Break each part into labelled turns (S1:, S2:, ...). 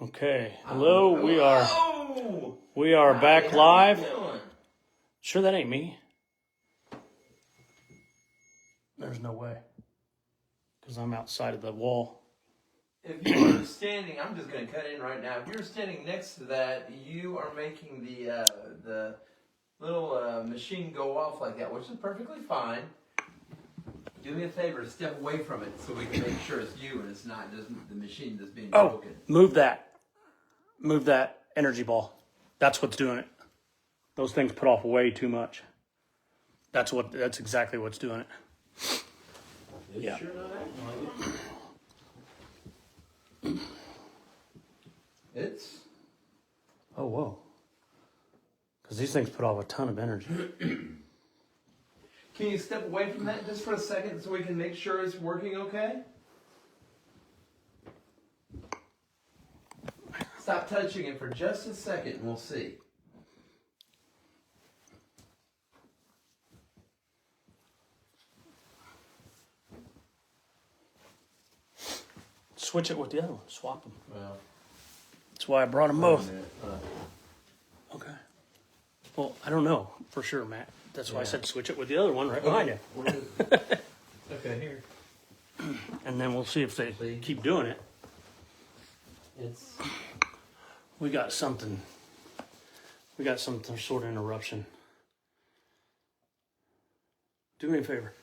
S1: Okay. Hello. We are back live. Sure, that ain't me. There's no way, because I'm outside of the wall.
S2: If you are standing, I'm just going to cut in right now. If you're standing next to that, you are making the little machine go off like that, which is perfectly fine. Do me a favor, step away from it so we can make sure it's you and it's not just the machine that's being broken.
S1: Move that. Move that energy ball. That's what's doing it. Those things put off way too much. That's exactly what's doing it.
S2: Yeah. Sure not acting like it. It's.
S1: Oh, whoa. Because these things put off a ton of energy.
S2: Can you step away from that just for a second so we can make sure it's working okay? Stop touching it for just a second and we'll see.
S1: Switch it with the other one. Swap them.
S2: Well,
S1: that's why I brought them both. Okay. Well, I don't know for sure, Matt. That's why I said switch it with the other one right behind you.
S2: Okay, here.
S1: And then we'll see if they keep doing it. We got something. We got some sort of interruption. Do me a favor.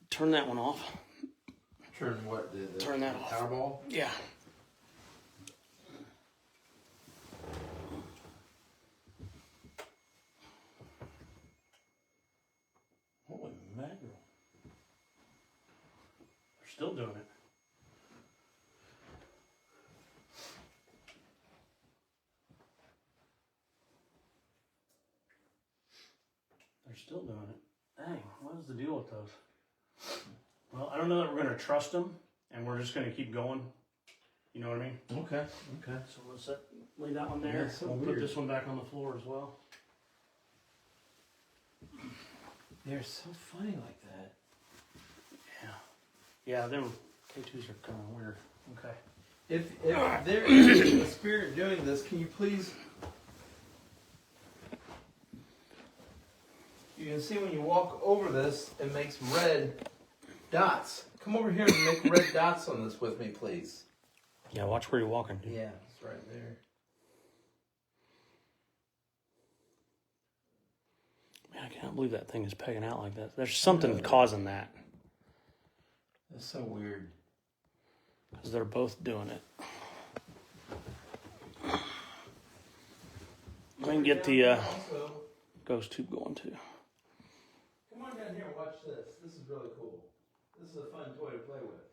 S1: Turn that one off.
S2: Turn what?
S1: Turn that off.
S2: Powerball?
S1: Yeah. Holy mackerel. They're still doing it. They're still doing it. Dang, what is the deal with those? Well, I don't know that we're going to trust them, and we're just going to keep going. You know what I mean?
S2: Okay.
S1: So let's lay that one there.
S2: So
S1: we'll
S2: weird.
S1: put this one back on the floor as well.
S2: They're so funny like that.
S1: Yeah, them K2s are kind of weird. Okay.
S2: If there is a spirit doing this, can you please... You can see when you walk over this, it makes red dots. Come over here and make red dots on this with me, please.
S1: Yeah, watch where you're walking. Dude.
S2: Yeah, it's right there.
S1: Man, I can't believe that thing is pegging out like that. There's something causing that.
S2: That's so weird.
S1: Because they're both doing it. I can get the ghost tube going too.
S2: Come on down here and watch this. This is really cool. This is a fun toy to play with.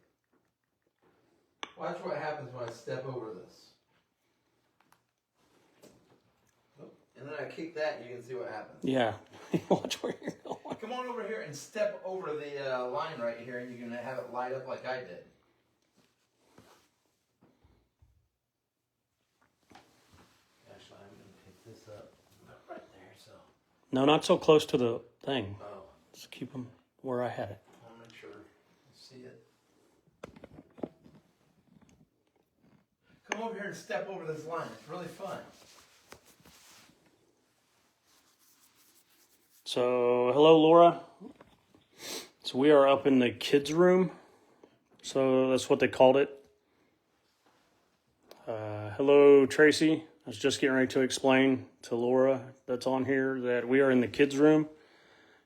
S2: Watch what happens when I step over this. And then I kick that and you can see what happens.
S1: Yeah. Watch where you're going.
S2: Come on over here and step over the line right here and you can have it light up like I did. Actually, I'm going to pick this up right there. So.
S1: No, not so close to the thing.
S2: Oh.
S1: Just keep them where I had it.
S2: I'll make sure you see it. Come over here and step over this line. It's really fun.
S1: So, hello, Laura. So we are up in the kids' room. So that's what they called it. Hello, Tracy. I was just getting ready to explain to Laura that's on here that we are in the kids' room.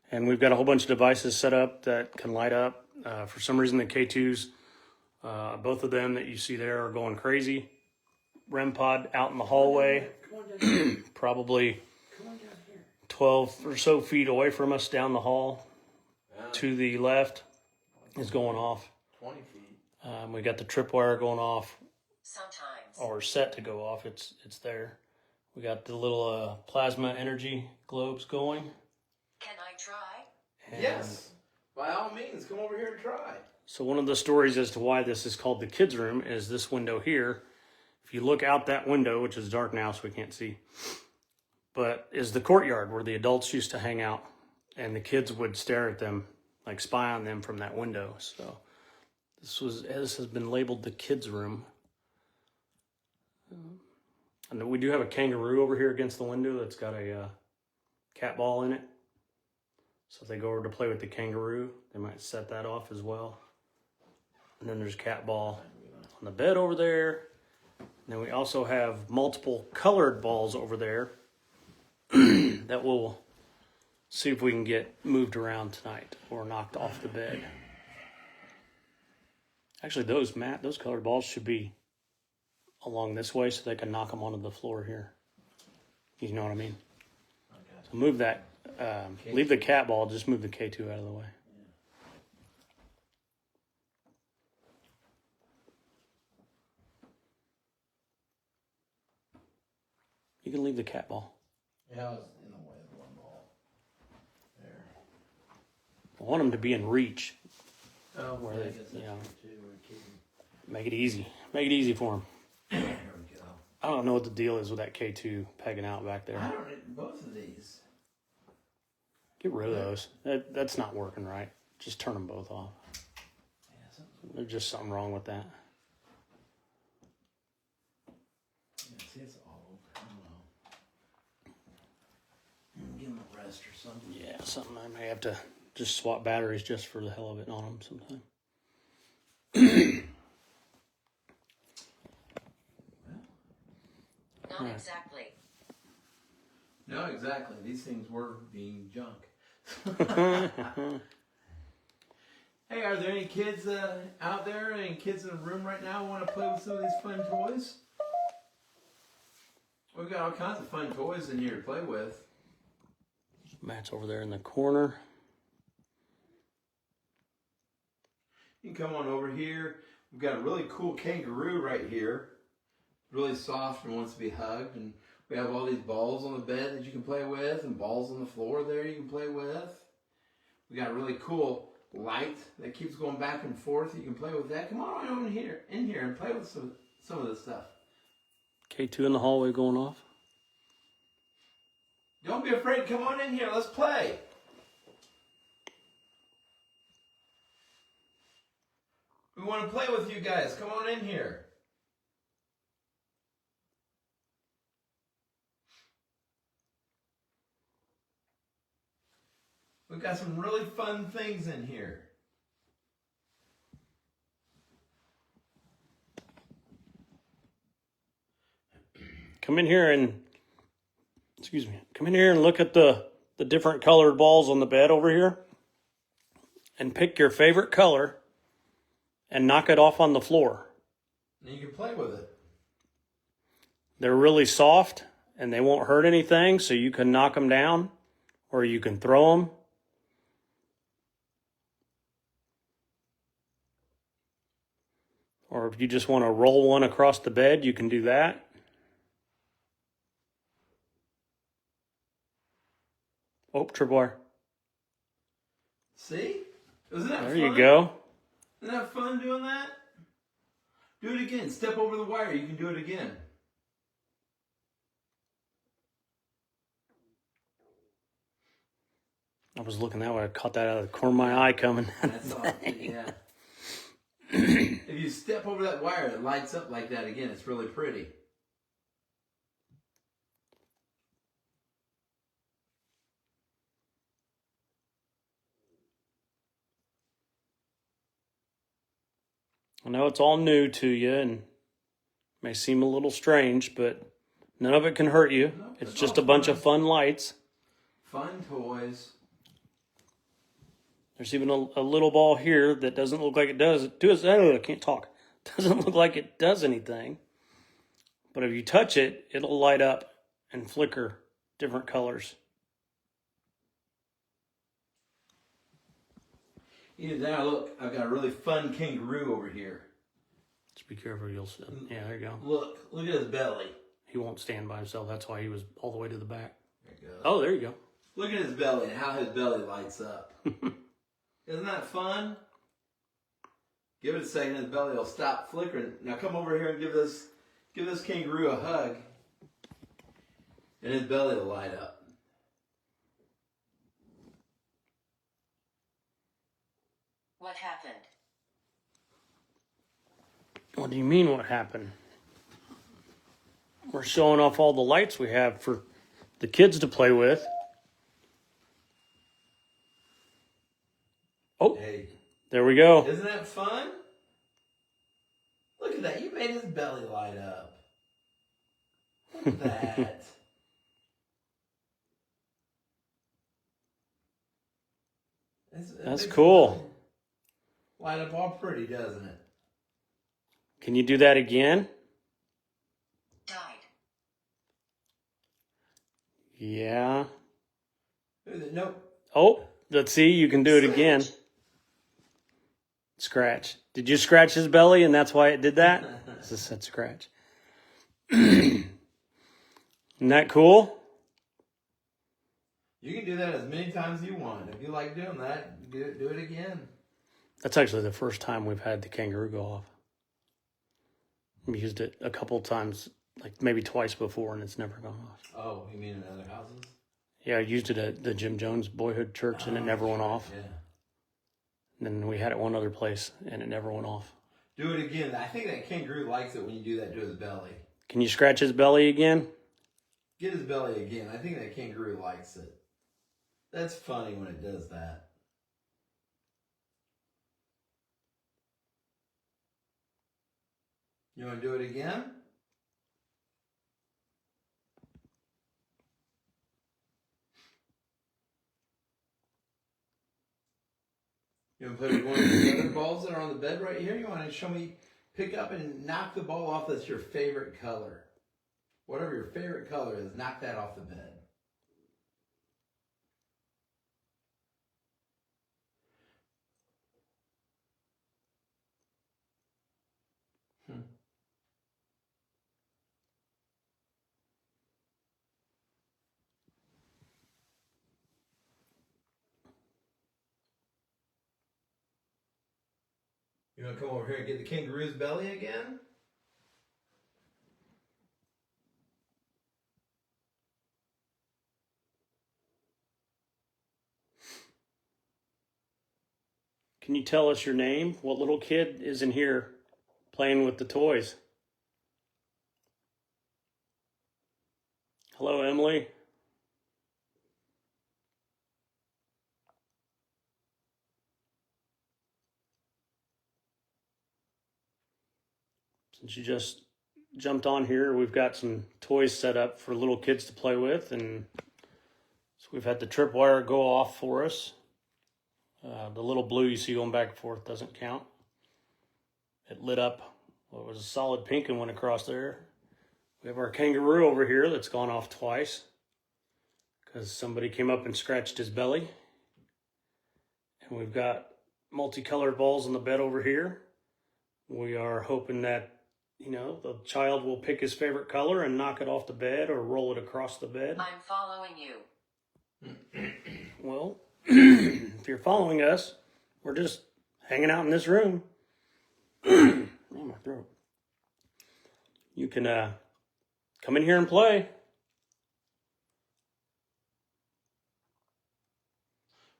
S1: And we've got a whole bunch of devices set up that can light up. For some reason, the K2s, both of them that you see there are going crazy. REM pod out in the hallway, probably 12 or so feet away from us down the hall. To the left is going off.
S2: 20 feet.
S1: We got the tripwire going off.
S3: Sometimes.
S1: Or set to go off. It's there. We got the little plasma energy globes going.
S3: Can I try?
S1: And
S2: yes. By all means, come over here and try.
S1: so one of the stories as to why this is called the kids' room is this window here. If you look out that window, which is dark now so we can't see, but is the courtyard where the adults used to hang out and the kids would stare at them, like spy on them from that window. So this has been labeled the kids' room. And we do have a kangaroo over here against the window that's got a cat ball in it. So if they go over to play with the kangaroo, they might set that off as well. And then there's cat ball on the bed over there. And then we also have multiple colored balls over there that we'll see if we can get moved around tonight or knocked off the bed. Actually, those colored balls should be along this way so they can knock them onto the floor here. You know what I mean? So move that. Leave the cat ball. Just move the K2 out of the way. You can leave the cat ball.
S2: Yeah, I was in the way of the one ball. There.
S1: I want them to be in reach.
S2: Oh,
S1: Where
S2: yeah, I
S1: they,
S2: guess that's
S1: you know,
S2: true, too. We're kidding.
S1: Make it easy. Make it easy for them.
S2: There we go.
S1: I don't know what the deal is with that K2 pegging out back there.
S2: I don't. Both of these.
S1: Get rid of those. That's not working right. Just turn them both off.
S2: Yeah,
S1: There's just something wrong with that.
S2: yeah, see, it's all over. I don't know. Give them a rest or something.
S1: Yeah, something I may have to just swap batteries just for the hell of it on them sometime.
S3: Not
S1: Right.
S3: exactly.
S2: No, exactly. These things were being junk. Hey, are there any kids out there? Any kids in the room right now who want to play with some of these fun toys? We've got all kinds of fun toys in here to play with.
S1: Matt's over there in the corner.
S2: You can come on over here. We've got a really cool kangaroo right here. Really soft and wants to be hugged. And we have all these balls on the bed that you can play with and balls on the floor there you can play with. We got a really cool light that keeps going back and forth. You can play with that. Come on over here and play with some of this stuff.
S1: K2 in the hallway going off.
S2: Don't be afraid. Come on in here. Let's play. We want to play with you guys. Come on in here. We've got some really fun things in here.
S1: Come in here and look at the different colored balls on the bed over here. And pick your favorite color and knock it off on the floor.
S2: And you can play with it.
S1: They're really soft and they won't hurt anything, so you can knock them down or you can throw them. Or if you just want to roll one across the bed, you can do that. Oh, tripwire.
S2: See? Isn't that fun?
S1: There you go.
S2: Isn't that fun doing that? Do it again. Step over the wire. You can do it again.
S1: I was looking that way. I caught that out of the corner of my eye coming.
S2: That's all. Yeah. If you step over that wire, it lights up like that again. It's really pretty.
S1: I know it's all new to you and may seem a little strange, but none of it can hurt you.
S2: No,
S1: It's
S2: it's
S1: just
S2: all
S1: a bunch
S2: fun.
S1: of fun lights.
S2: Fun toys.
S1: There's even a little ball here that doesn't look like it does. I can't talk. Doesn't look like it does anything. But if you touch it, it'll light up and flicker different colors.
S2: Either that or look, I've got a really fun kangaroo over here.
S1: Just be careful, you'll sit. Yeah, there you go.
S2: Look at his belly.
S1: He won't stand by himself. That's why he was all the way to the back.
S2: There it goes.
S1: Oh, there you go.
S2: Look at his belly and how his belly lights up. Isn't that fun? Give it a second, his belly will stop flickering. Now come over here and give this kangaroo a hug. And his belly will light up.
S3: What happened?
S1: What do you mean what happened? we're showing off all the lights we have for the kids to play with. Oh,
S2: Hey,
S1: there we go.
S2: isn't that fun? Look at that. You made his belly light up. Look at that. It
S1: That's
S2: makes
S1: cool.
S2: the belly light up all pretty, doesn't it?
S1: Can you do that again?
S3: Died.
S1: Yeah.
S2: Nope.
S1: Oh, let's see. You can do it again. Scratch. Did you scratch his belly and that's why it did that? It's a set scratch. Isn't that cool?
S2: You can do that as many times as you want. If you like doing that, do it again.
S1: That's actually the first time we've had the kangaroo go off. We used it a couple times, like maybe twice before, and it's never gone off.
S2: Oh, you mean in other houses?
S1: Yeah, I used it at the Jim Jones Boyhood Church, and it never went off.
S2: Yeah.
S1: And then we had it one other place, and it never went off.
S2: Do it again. I think that kangaroo likes it when you do that to his belly.
S1: Can you scratch his belly again?
S2: Get his belly again. I think that kangaroo likes it. That's funny when it does that. You want to do it again? You want to put one of the other balls that are on the bed right here? You want to show me, pick up and knock the ball off that's your favorite color. Whatever your favorite color is, knock that off the bed. You want to come over here and get the kangaroo's belly again?
S1: Can you tell us your name? What little kid is in here playing with the toys? Hello, Emily. Since you just jumped on here, we've got some toys set up for little kids to play with, and so we've had the tripwire go off for us. The little blue you see going back and forth doesn't count. It lit up what was a solid pink and went across there. We have our kangaroo over here that's gone off twice because somebody came up and scratched his belly. And we've got multicolored balls on the bed over here. We are hoping that, you know, the child will pick his favorite color and knock it off the bed or roll it across the bed.
S3: I'm following you.
S1: Well, if you're following us, we're just hanging out in this room. Oh, my throat. You can come in here and play.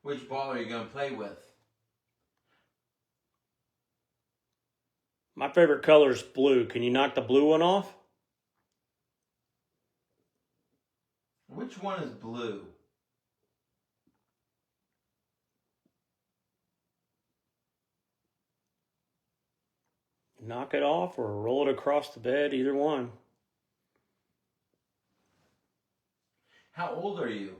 S2: Which ball are you going to play with?
S1: My favorite color is blue. Can you knock the blue one off?
S2: Which one is blue?
S1: Knock it off or roll it across the bed, either one.
S2: How old are you?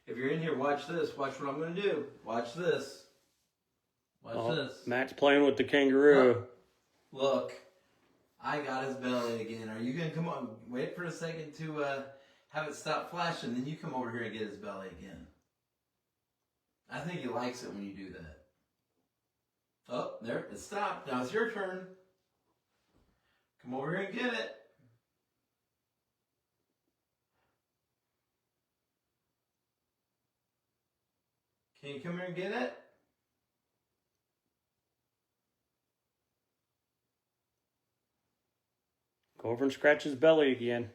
S2: If you're in here, watch this. Watch what I'm going to do. Watch this. Watch this.
S1: Matt's playing with the kangaroo.
S2: Look, I got his belly again. Are you going to come on? Wait for a second to have it stop flashing, then you come over here and get his belly again. I think he likes it when you do that. Oh, there, it stopped. Now it's your turn. Come over here and get it. Can you come here and get it?
S1: Go over and scratch his belly again.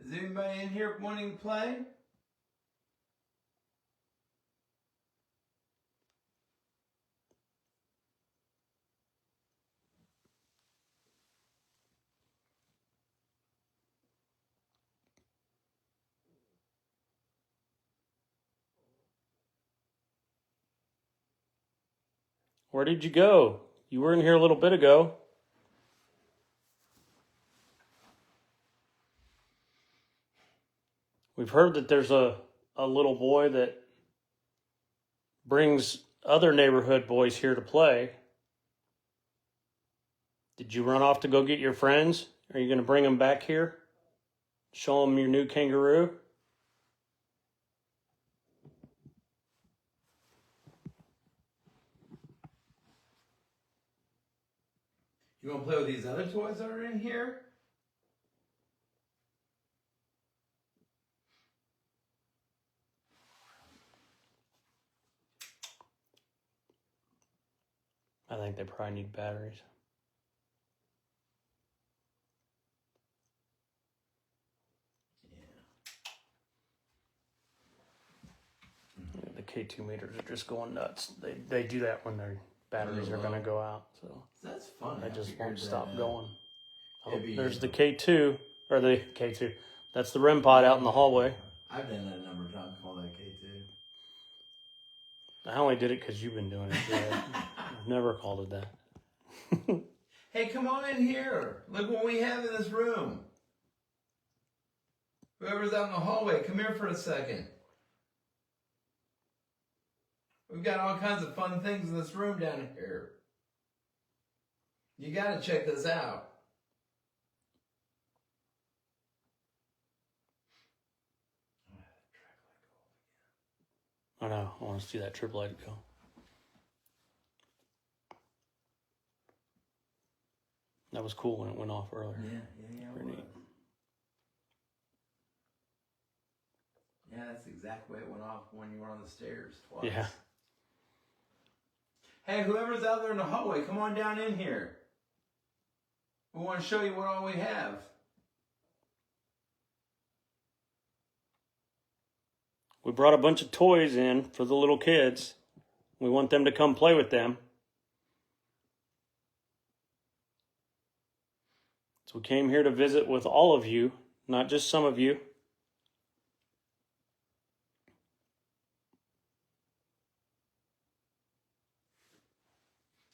S2: Is anybody in here wanting to play?
S1: Where did you go? You were in here a little bit ago. We've heard that there's a little boy that brings other neighborhood boys here to play. Did you run off to go get your friends? Are you going to bring them back here? Show them your new kangaroo?
S2: You want to play with these other toys that are in here?
S1: I think they probably need batteries. Yeah, the K2 meters are just going nuts. They do that when their batteries are going to go out. So
S2: That's fun.
S1: they
S2: I
S1: just
S2: figured
S1: won't stop
S2: that,
S1: going. Oh,
S2: maybe,
S1: there's the K2, or the K2. That's the REM pod out in the hallway.
S2: I've done that a number of times, call that K2.
S1: I only did it because you've been doing it. I've never called it that.
S2: Hey, come on in here. Look what we have in this room. Whoever's out in the hallway, come here for a second. We've got all kinds of fun things in this room down here. You got to check this out.
S1: I know. I want to see that triple light go. That was cool when it went off earlier.
S2: Yeah,
S1: Pretty neat.
S2: Yeah, that's the exact way it went off when you were on the stairs twice.
S1: Yeah.
S2: Hey, whoever's out there in the hallway, come on down in here. We want to show you what all we have.
S1: We brought a bunch of toys in for the little kids. We want them to come play with them. So we came here to visit with all of you, not just some of you.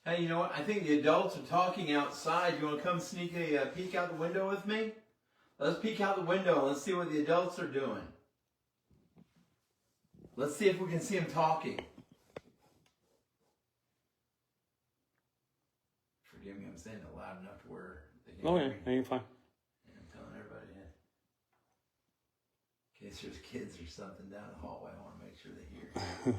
S2: Hey, you know what? I think the adults are talking outside. You want to come sneak a peek out the window with me? Let's peek out the window and let's see what the adults are doing. Let's see if we can see them talking. Forgive me, I'm saying it loud enough to where they can
S1: Oh,
S2: hear
S1: yeah.
S2: me.
S1: No, you're fine.
S2: And I'm telling everybody in case there's kids or something down the hallway, I want to make sure they hear.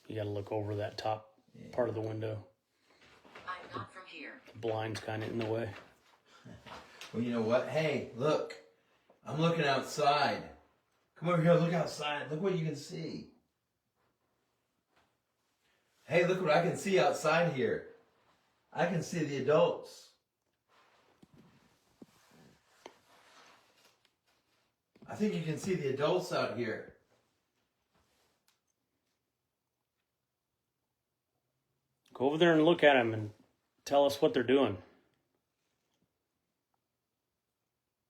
S1: You got to look over that top part of the window.
S3: I'm not from here.
S1: The blind's kind of in the way.
S2: Well, you know what? Hey, look. I'm looking outside. Come over here, look outside. Look what you can see. Hey, look what I can see outside here. I can see the adults. I think you can see the adults out here.
S1: Go over there and look at them and tell us what they're doing.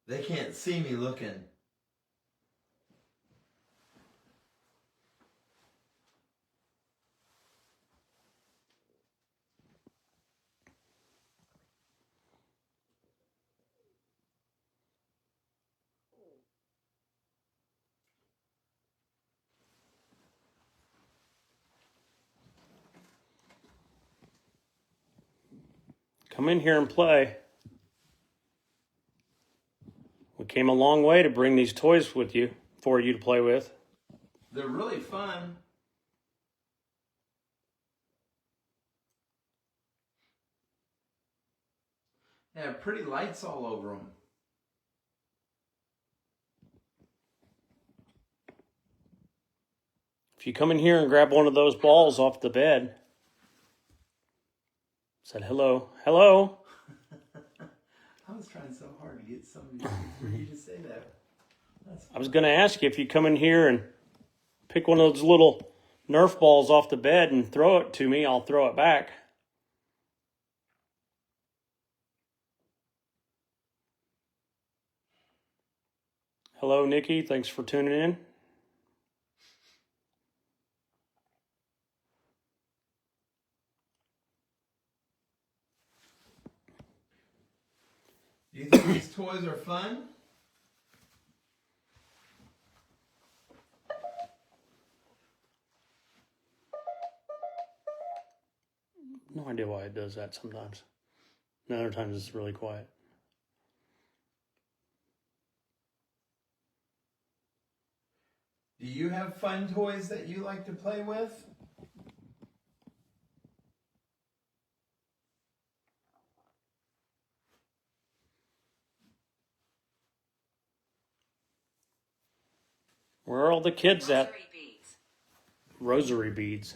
S2: They can't see me looking. Come
S1: in here and play. We came a long way to bring these toys with you for you to play with.
S2: They're really fun. They have pretty lights all over them.
S1: If you come in here and grab one of those balls off the bed, said hello, hello.
S2: I was trying so hard to get somebody for you to say that.
S1: I was going to ask you if you come in here and pick one of those little Nerf balls off the bed and throw it to me, I'll throw it back. Hello, Nikki. Thanks for tuning in.
S2: Do you think these toys are fun?
S1: No idea why it does that sometimes. And other times it's really quiet.
S2: Do you have fun toys that you like to play with?
S1: Where are all the kids at?
S3: Rosary beads.
S1: Rosary beads.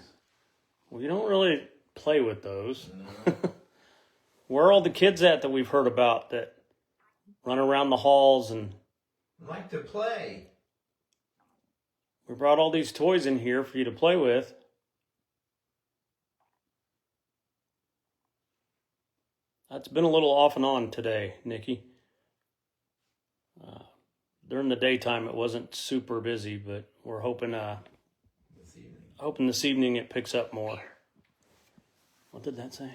S1: We don't really play with those.
S2: No.
S1: Where are all the kids at that we've heard about that run around the halls? And
S2: Like to play.
S1: we brought all these toys in here for you to play with. That's been a little off and on today, Nikki. During the daytime, it wasn't super busy, but we're hoping this evening it picks up more. What did that say?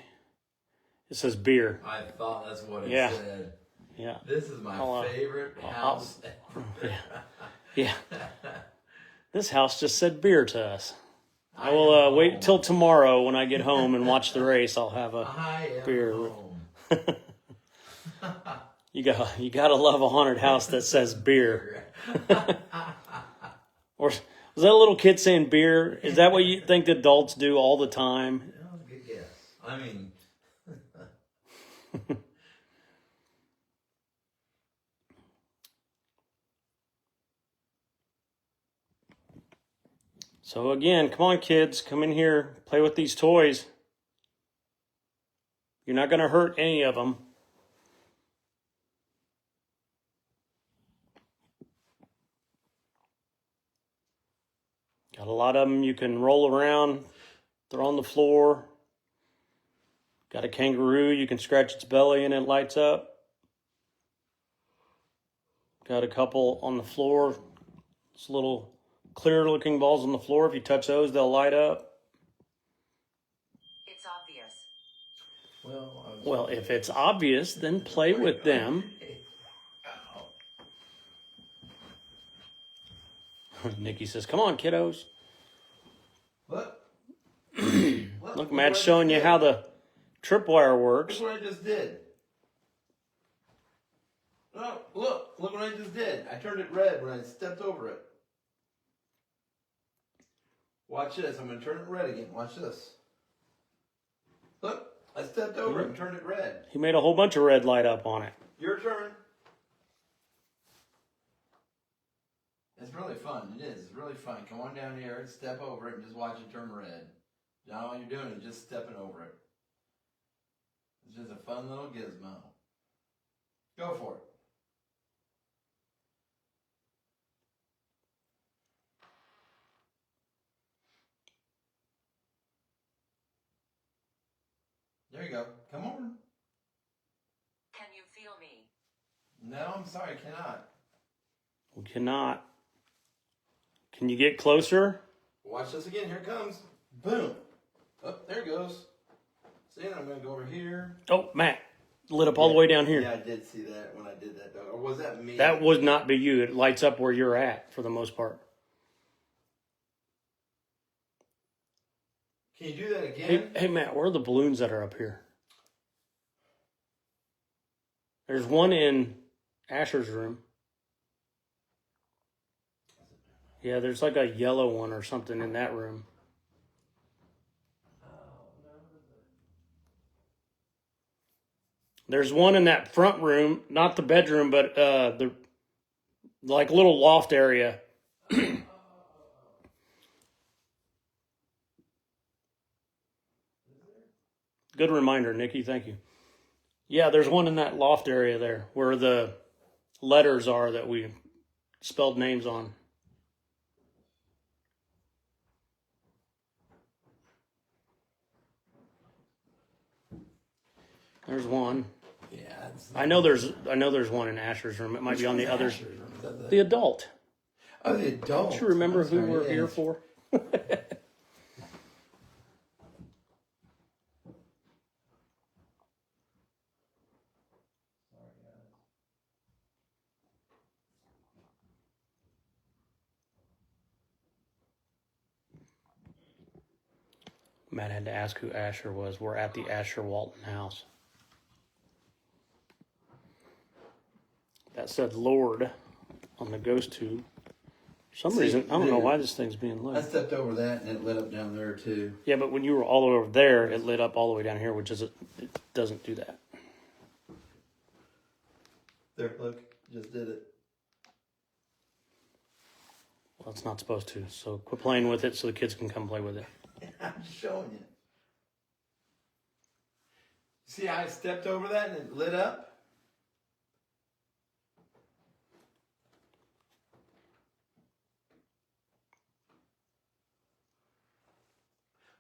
S1: It says beer.
S2: I thought that's what it
S1: Yeah.
S2: said.
S1: Yeah.
S2: This is my favorite house ever.
S1: Yeah. This house just said beer to us. I will wait till tomorrow when I get home and watch the race. I'll have a beer.
S2: Home.
S1: You gotta love a haunted house that says beer. Or was that a little kid saying beer? Is that what you think adults do all the time?
S2: That was a good guess. I mean,
S1: So again, come on kids, come in here, play with these toys. You're not gonna hurt any of them. Got a lot of them you can roll around, throw on the floor. Got a kangaroo, you can scratch its belly and it lights up. Got a couple on the floor. It's little clear looking balls on the floor. If you touch those, they'll light up.
S3: It's obvious.
S1: Well, if it's obvious, then play with them. Nikki says, come on, kiddos.
S2: look.
S1: Look, Matt's showing you how the tripwire works.
S2: Look what I just did. Oh, look what I just did. I turned it red when I stepped over it. Watch this. I'm going to turn it red again. Watch this. Look, I stepped over it and turned it red.
S1: He made a whole bunch of red light up on it.
S2: Your turn. It's really fun. It is. It's really fun. Come on down here and step over it and just watch it turn red. Now all you're doing is just stepping over it. It's just a fun little gizmo. Go for it. There you go. Come on.
S3: Can you feel me?
S2: No, I'm sorry, I cannot.
S1: We cannot. Can you get closer?
S2: Watch this again. Here it comes. Boom. Oh, there it goes. See, I'm going to go over here.
S1: Oh, Matt, lit up all the way down here.
S2: Yeah, I did see that when I did that, though. Or was that me?
S1: That would not be you. It lights up where you're at for the most part.
S2: Can you do that again?
S1: Hey, Matt, where are the balloons that are up here? There's one in Asher's room. Yeah, there's like a yellow one or something in that room. There's one in that front room, not the bedroom, but the like little loft area. Good reminder, Nikki. Thank you. Yeah, there's one in that loft area there where the letters are that we spelled names on. There's one.
S2: Yeah.
S1: I know there's one in Asher's room. It might be on the other. The adult.
S2: Oh, the adult.
S1: Don't you remember who we're here for? Matt had to ask who Asher was. We're at the Asher Walton House. That said Lord on the ghost tube. For some reason, I don't know why this thing's being lit.
S2: I stepped over that and it lit up down there too.
S1: Yeah, but when you were all the way over there, it lit up all the way down here, which is it doesn't do that.
S2: There, look, just did it.
S1: Well, it's not supposed to. So quit playing with it so the kids can come play with it.
S2: I'm showing you. See how I stepped over that and it lit up?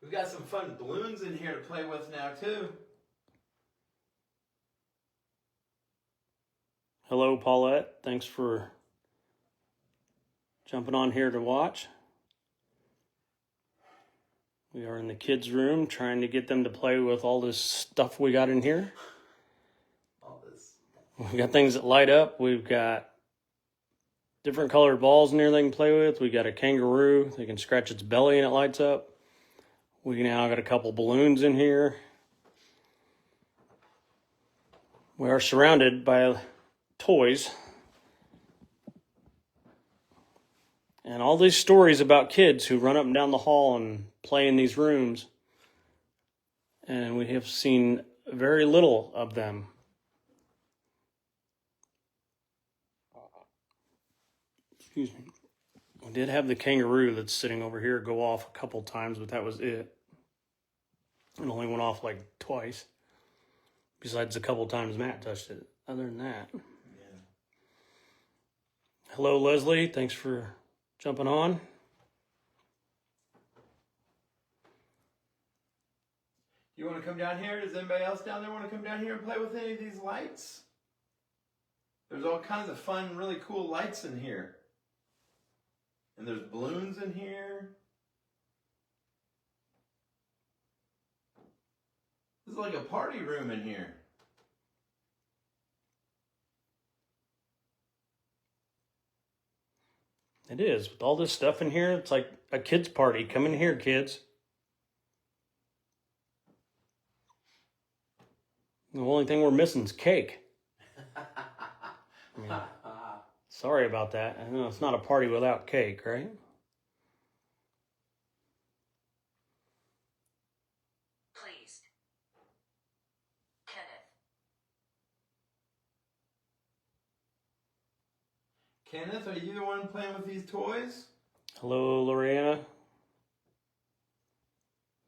S2: We've got some fun balloons in here to play with now too.
S1: Hello, Paulette. Thanks for jumping on here to watch. We are in the kids' room trying to get them to play with all this stuff we got in here.
S2: All this.
S1: We've got things that light up. We've got different colored balls in there they can play with. We got a kangaroo. They can scratch its belly and it lights up. We now got a couple balloons in here. We are surrounded by toys. And all these stories about kids who run up and down the hall and play in these rooms. And we have seen very little of them. Excuse me. We did have the kangaroo that's sitting over here go off a couple times, but that was it. It only went off like twice. Besides a couple times Matt touched it. Other than that.
S2: Yeah.
S1: Hello, Leslie. Thanks for jumping on.
S2: You want to come down here? Does anybody else down there want to come down here and play with any of these lights? There's all kinds of fun, really cool lights in here. And there's balloons in here. This is like a party room in here.
S1: It is. With all this stuff in here, it's like a kid's party. Come in here, kids. The only thing we're missing is cake. I mean, sorry about that. I know it's not a party without cake, right?
S3: Please. Kenneth.
S2: Kenneth, are you the one playing with these toys?
S1: Hello, Loriana.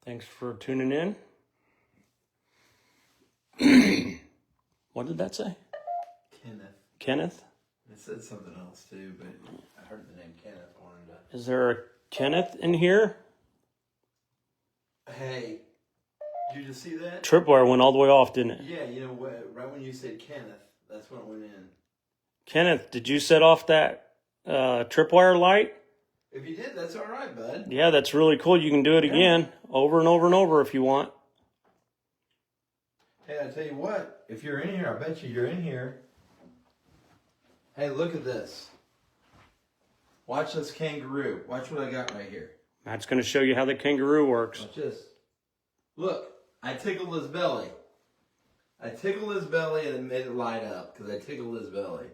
S1: Thanks for tuning in. What did that say?
S2: Kenneth.
S1: Kenneth?
S2: It said something else too, but I heard the name Kenneth.
S1: Is there a Kenneth in here?
S2: Hey, did you just see that?
S1: Tripwire went all the way off, didn't it?
S2: Yeah, you know what? Right when you said Kenneth, that's when it went in.
S1: Kenneth, did you set off that tripwire light?
S2: If you did, that's all right, bud.
S1: Yeah, that's really cool. You can do it again, over and over and over if you want.
S2: Hey, I tell you what, if you're in here, I bet you're in here. Hey, look at this. Watch this kangaroo. Watch what I got right here.
S1: Matt's going to show you how the kangaroo works.
S2: Watch this. Look, I tickled his belly. I tickled his belly and it made it light up because I tickled his belly.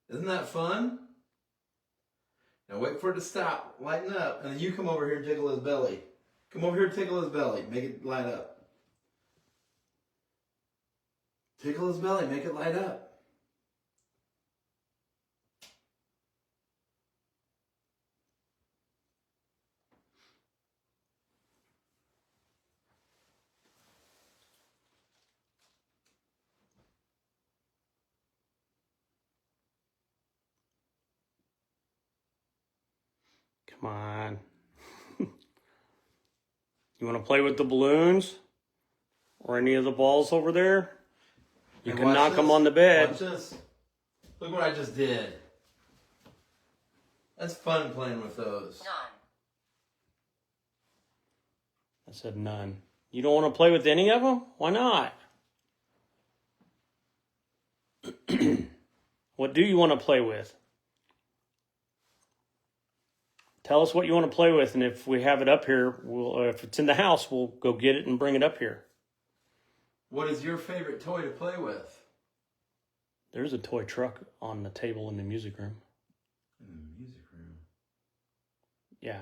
S2: Isn't that fun? Now wait for it to stop, lighten up, and then you come over here and tickle his belly. Come over here and tickle his belly. Make it light up. Tickle his belly, make it light up.
S1: Come on. You want to play with the balloons? Or any of the balls over there? You
S2: And
S1: can
S2: watch
S1: knock them
S2: this.
S1: on the bed.
S2: Watch this. Look what I just did. That's fun playing with those.
S3: None.
S1: I said none. You don't want to play with any of them? Why not? What do you want to play with? Tell us what you want to play with, and if we have it up here, if it's in the house, we'll go get it and bring it up here.
S2: What is your favorite toy to play with?
S1: There's a toy truck on the table in the music room.
S2: In the music room.
S1: Yeah.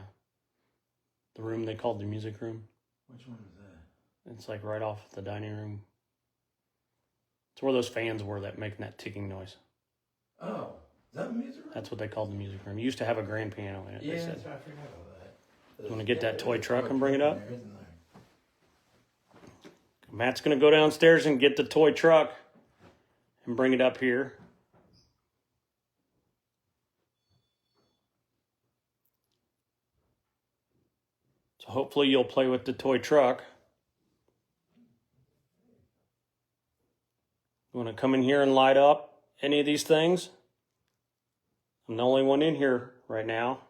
S1: The room they called the music room.
S2: Which one is that?
S1: It's like right off the dining room. It's where those fans were that making that ticking noise.
S2: Oh, is that the music room?
S1: That's what they called the music room. It used to have a grand piano in it,
S2: Yeah,
S1: they said.
S2: that's right. I forgot about that.
S1: You wanna get that toy
S2: there's a
S1: truck and bring it up?
S2: there, isn't there?
S1: Matt's going to go downstairs and get the toy truck and bring it up here. So hopefully you'll play with the toy truck. You want to come in here and light up any of these things? I'm the only one in here right now.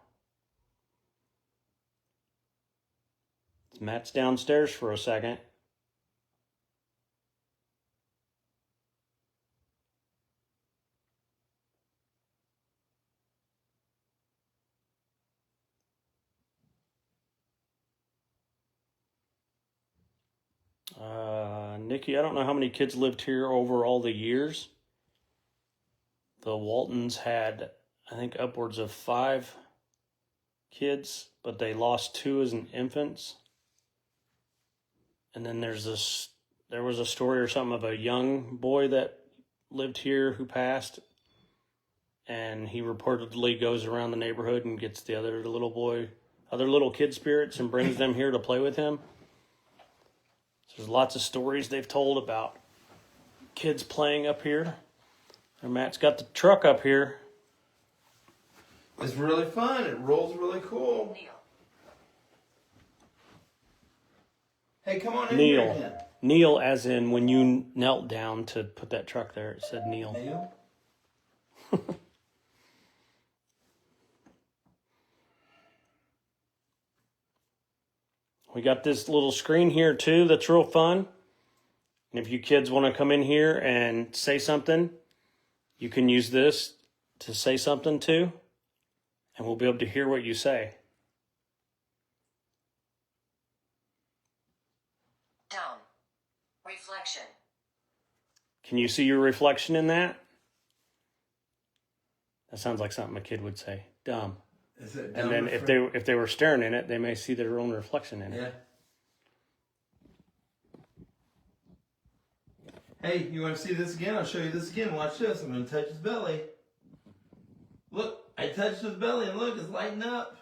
S1: Matt's downstairs for a second. Nikki, I don't know how many kids lived here over all the years. The Waltons had, I think, upwards of 5 kids, but they lost 2 as infants. And then there was a story or something of a young boy that lived here who passed, and he reportedly goes around the neighborhood and gets the other little kid spirits and brings them here to play with him. There's lots of stories they've told about kids playing up here. And Matt's got the truck up here.
S2: It's really fun. It rolls really cool.
S3: Kneel.
S2: Hey, come on in here again.
S1: Kneel as in when you knelt down to put that truck there, it said kneel.
S2: Kneel?
S1: We got this little screen here too that's real fun. And if you kids want to come in here and say something, you can use this to say something too, and we'll be able to hear what you say.
S3: Down. Reflection.
S1: Can you see your reflection in that? That sounds like something a kid would say. Dumb.
S2: Is it
S1: And then if they were staring in it, they may see their own reflection in it.
S2: Yeah. Hey, you want to see this again? I'll show you this again. Watch this. I'm going to touch his belly. Look, I touched his belly, and look, it's lighting up.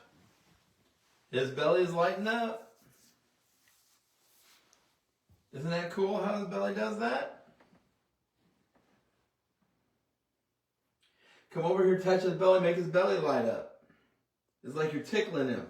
S2: His belly is lighting up. Isn't that cool how his belly does that? Come over here, touch his belly, make his belly light up. It's like you're tickling him.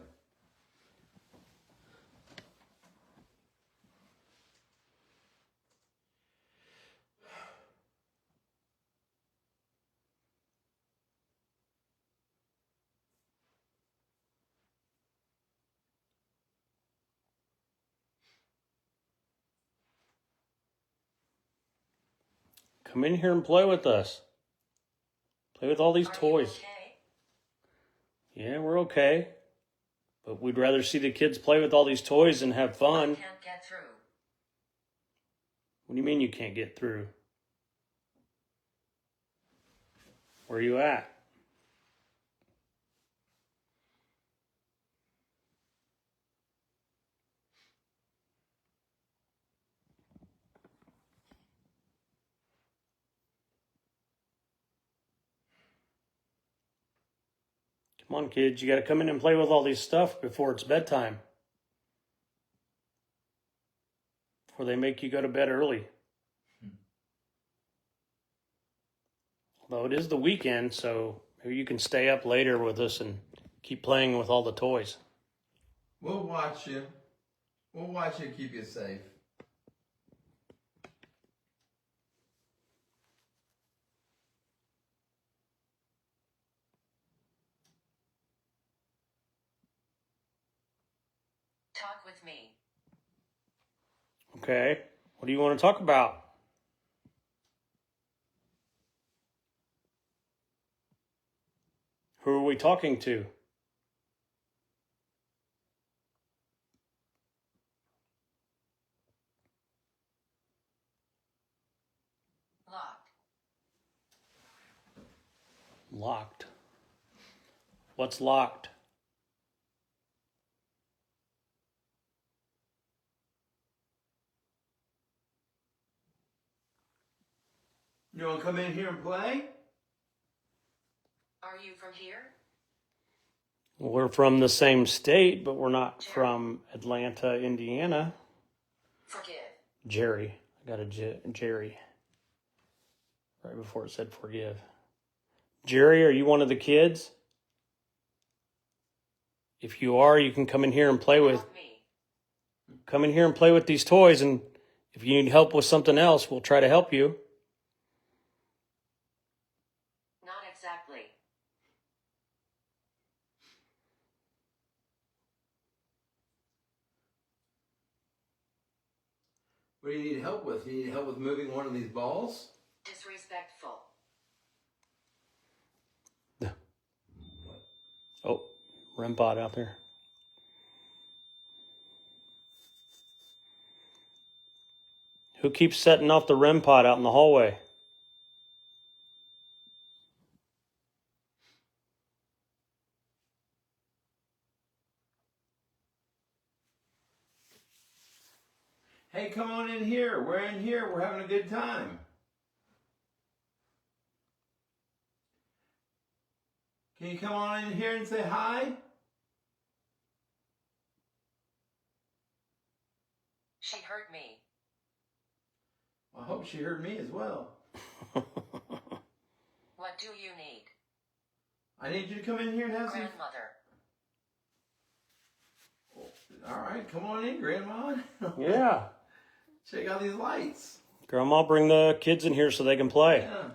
S1: Come in here and play with us. Play with all these
S3: Are you
S1: toys.
S3: okay?
S1: Yeah, we're okay. But we'd rather see the kids play with all these toys and have
S3: I
S1: fun.
S3: can't get through.
S1: What do you mean you can't get through? Where are you at? Come on, kids. You got to come in and play with all these stuff before it's bedtime. Before they make you go to bed early. Although it is the weekend, so maybe you can stay up later with us and keep playing with all the toys.
S2: We'll watch you. We'll watch you, keep you safe.
S3: Talk with me.
S1: Okay. What do you want to talk about? Who are we talking to?
S3: Locked.
S1: Locked. What's locked?
S2: You want to come in here and play?
S3: Are you from here?
S1: We're from the same state, but we're not from Atlanta, Indiana.
S3: Forgive.
S1: Jerry. I got a Jerry. Right before it said forgive. Jerry, are you one of the kids? If you are, you can come in here and play with.
S3: Help me.
S1: Come in here and play with these toys, and if you need help with something else, we'll try to help you.
S3: Not exactly.
S2: What do you need help with? You need help with moving one of these balls?
S3: Disrespectful.
S1: Oh, REM pod out there. Who keeps setting off the REM pod out in the hallway?
S2: Hey, come on in here. We're in here. We're having a good time. Can you come on in here and say hi?
S3: She hurt me.
S2: Well, I hope she heard me as well.
S3: What do you need?
S2: I need you to come in here and have some...
S3: Grandmother.
S2: All right, come on in, Grandma.
S1: Yeah.
S2: Check out these lights.
S1: Grandma, bring the kids in here so they can play.
S2: Yeah.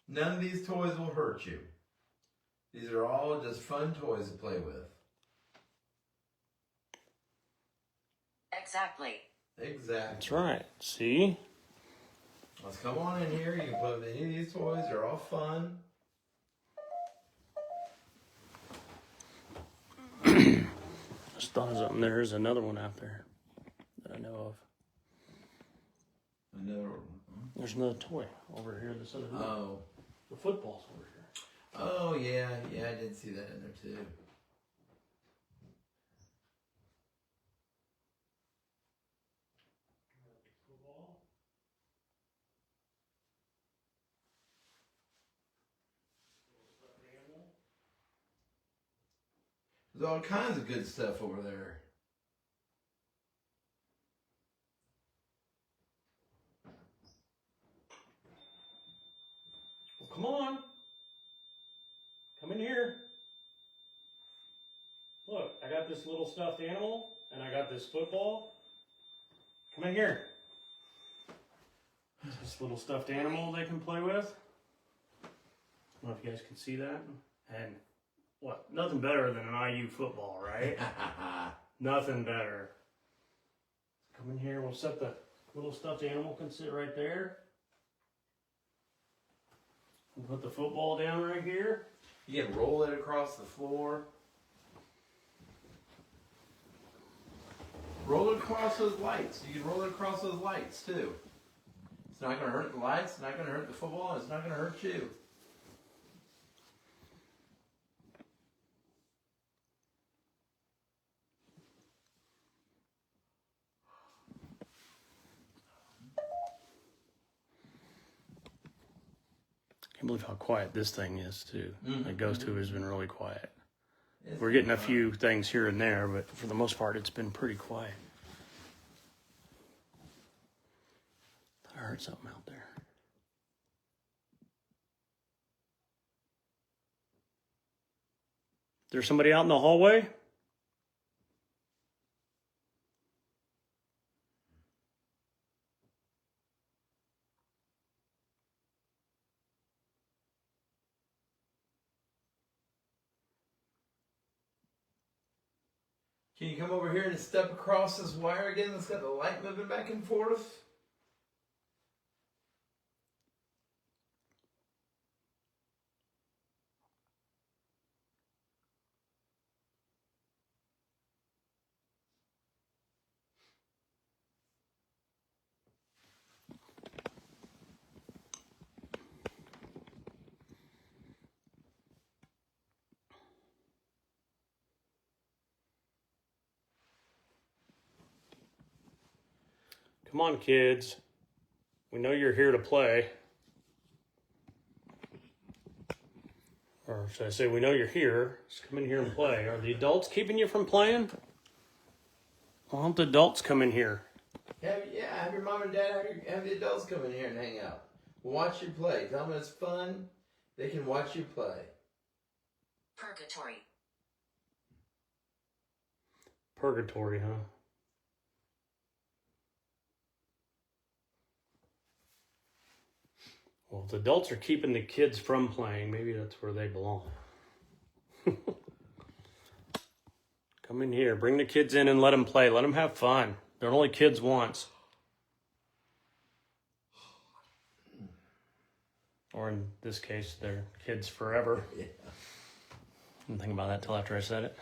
S2: None of these toys will hurt you. These are all just fun toys to play with.
S3: Exactly.
S2: Exactly.
S1: That's right. See?
S2: Let's come on in here. You can play with any of these toys. They're all fun.
S1: Just thought of something. There's another one out there that I know of.
S2: Another one.
S1: There's another toy over here. This other room.
S2: Oh.
S1: The football's over here.
S2: Oh, yeah. Yeah, I did see that in there, too. There's all kinds of good stuff over there.
S1: Well, come on. Come in here. Look, I got this little stuffed animal, and I got this football. Come in here. This little stuffed animal they can play with. I don't know if you guys can see that. And what? Nothing better than an IU football, right? Nothing better. Come in here. We'll set the little stuffed animal can sit right there. We'll put the football down right here.
S2: You can roll it across the floor. Roll it across those lights. You can roll it across those lights too. It's not going to hurt the lights. It's not going to hurt the football. And it's not going to hurt you.
S1: Can't believe how quiet this thing is too. That Ghost Tube has been really quiet.
S2: It's
S1: We're getting a few things here and there, but for the most part, it's been pretty quiet. I heard something out there. There's somebody out in the hallway?
S2: Can you come over here and step across this wire again that's got the light moving back and forth?
S1: Come on, kids. We know you're here to play. Or should I say, we know you're here. Just come in here and play. Are the adults keeping you from playing? Why don't the adults come in here?
S2: Have your mom and dad, have the adults come in here and hang out. Watch you play. Tell them it's fun. They can watch you play.
S3: Purgatory.
S1: Purgatory, huh? Well, if the adults are keeping the kids from playing, maybe that's where they belong. Come in here, bring the kids in and let them play. Let them have fun. They're only kids once. Or in this case, they're kids forever.
S2: Yeah.
S1: Didn't think about that till after I said it.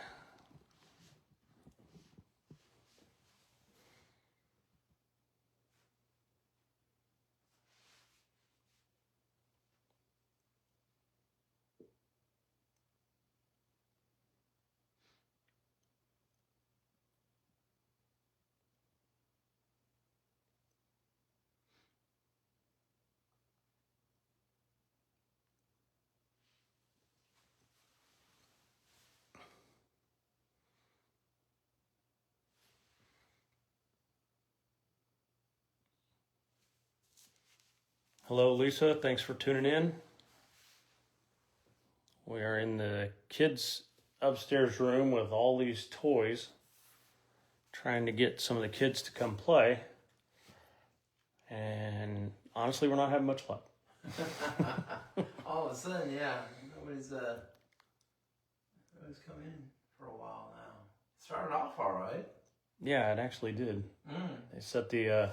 S1: Hello, Lisa. Thanks for tuning in. We are in the kids' upstairs room with all these toys, trying to get some of the kids to come play. And honestly, we're not having much luck.
S2: All of a sudden, yeah, nobody's come in for a while now. Started off all right.
S1: Yeah, it actually did. They set the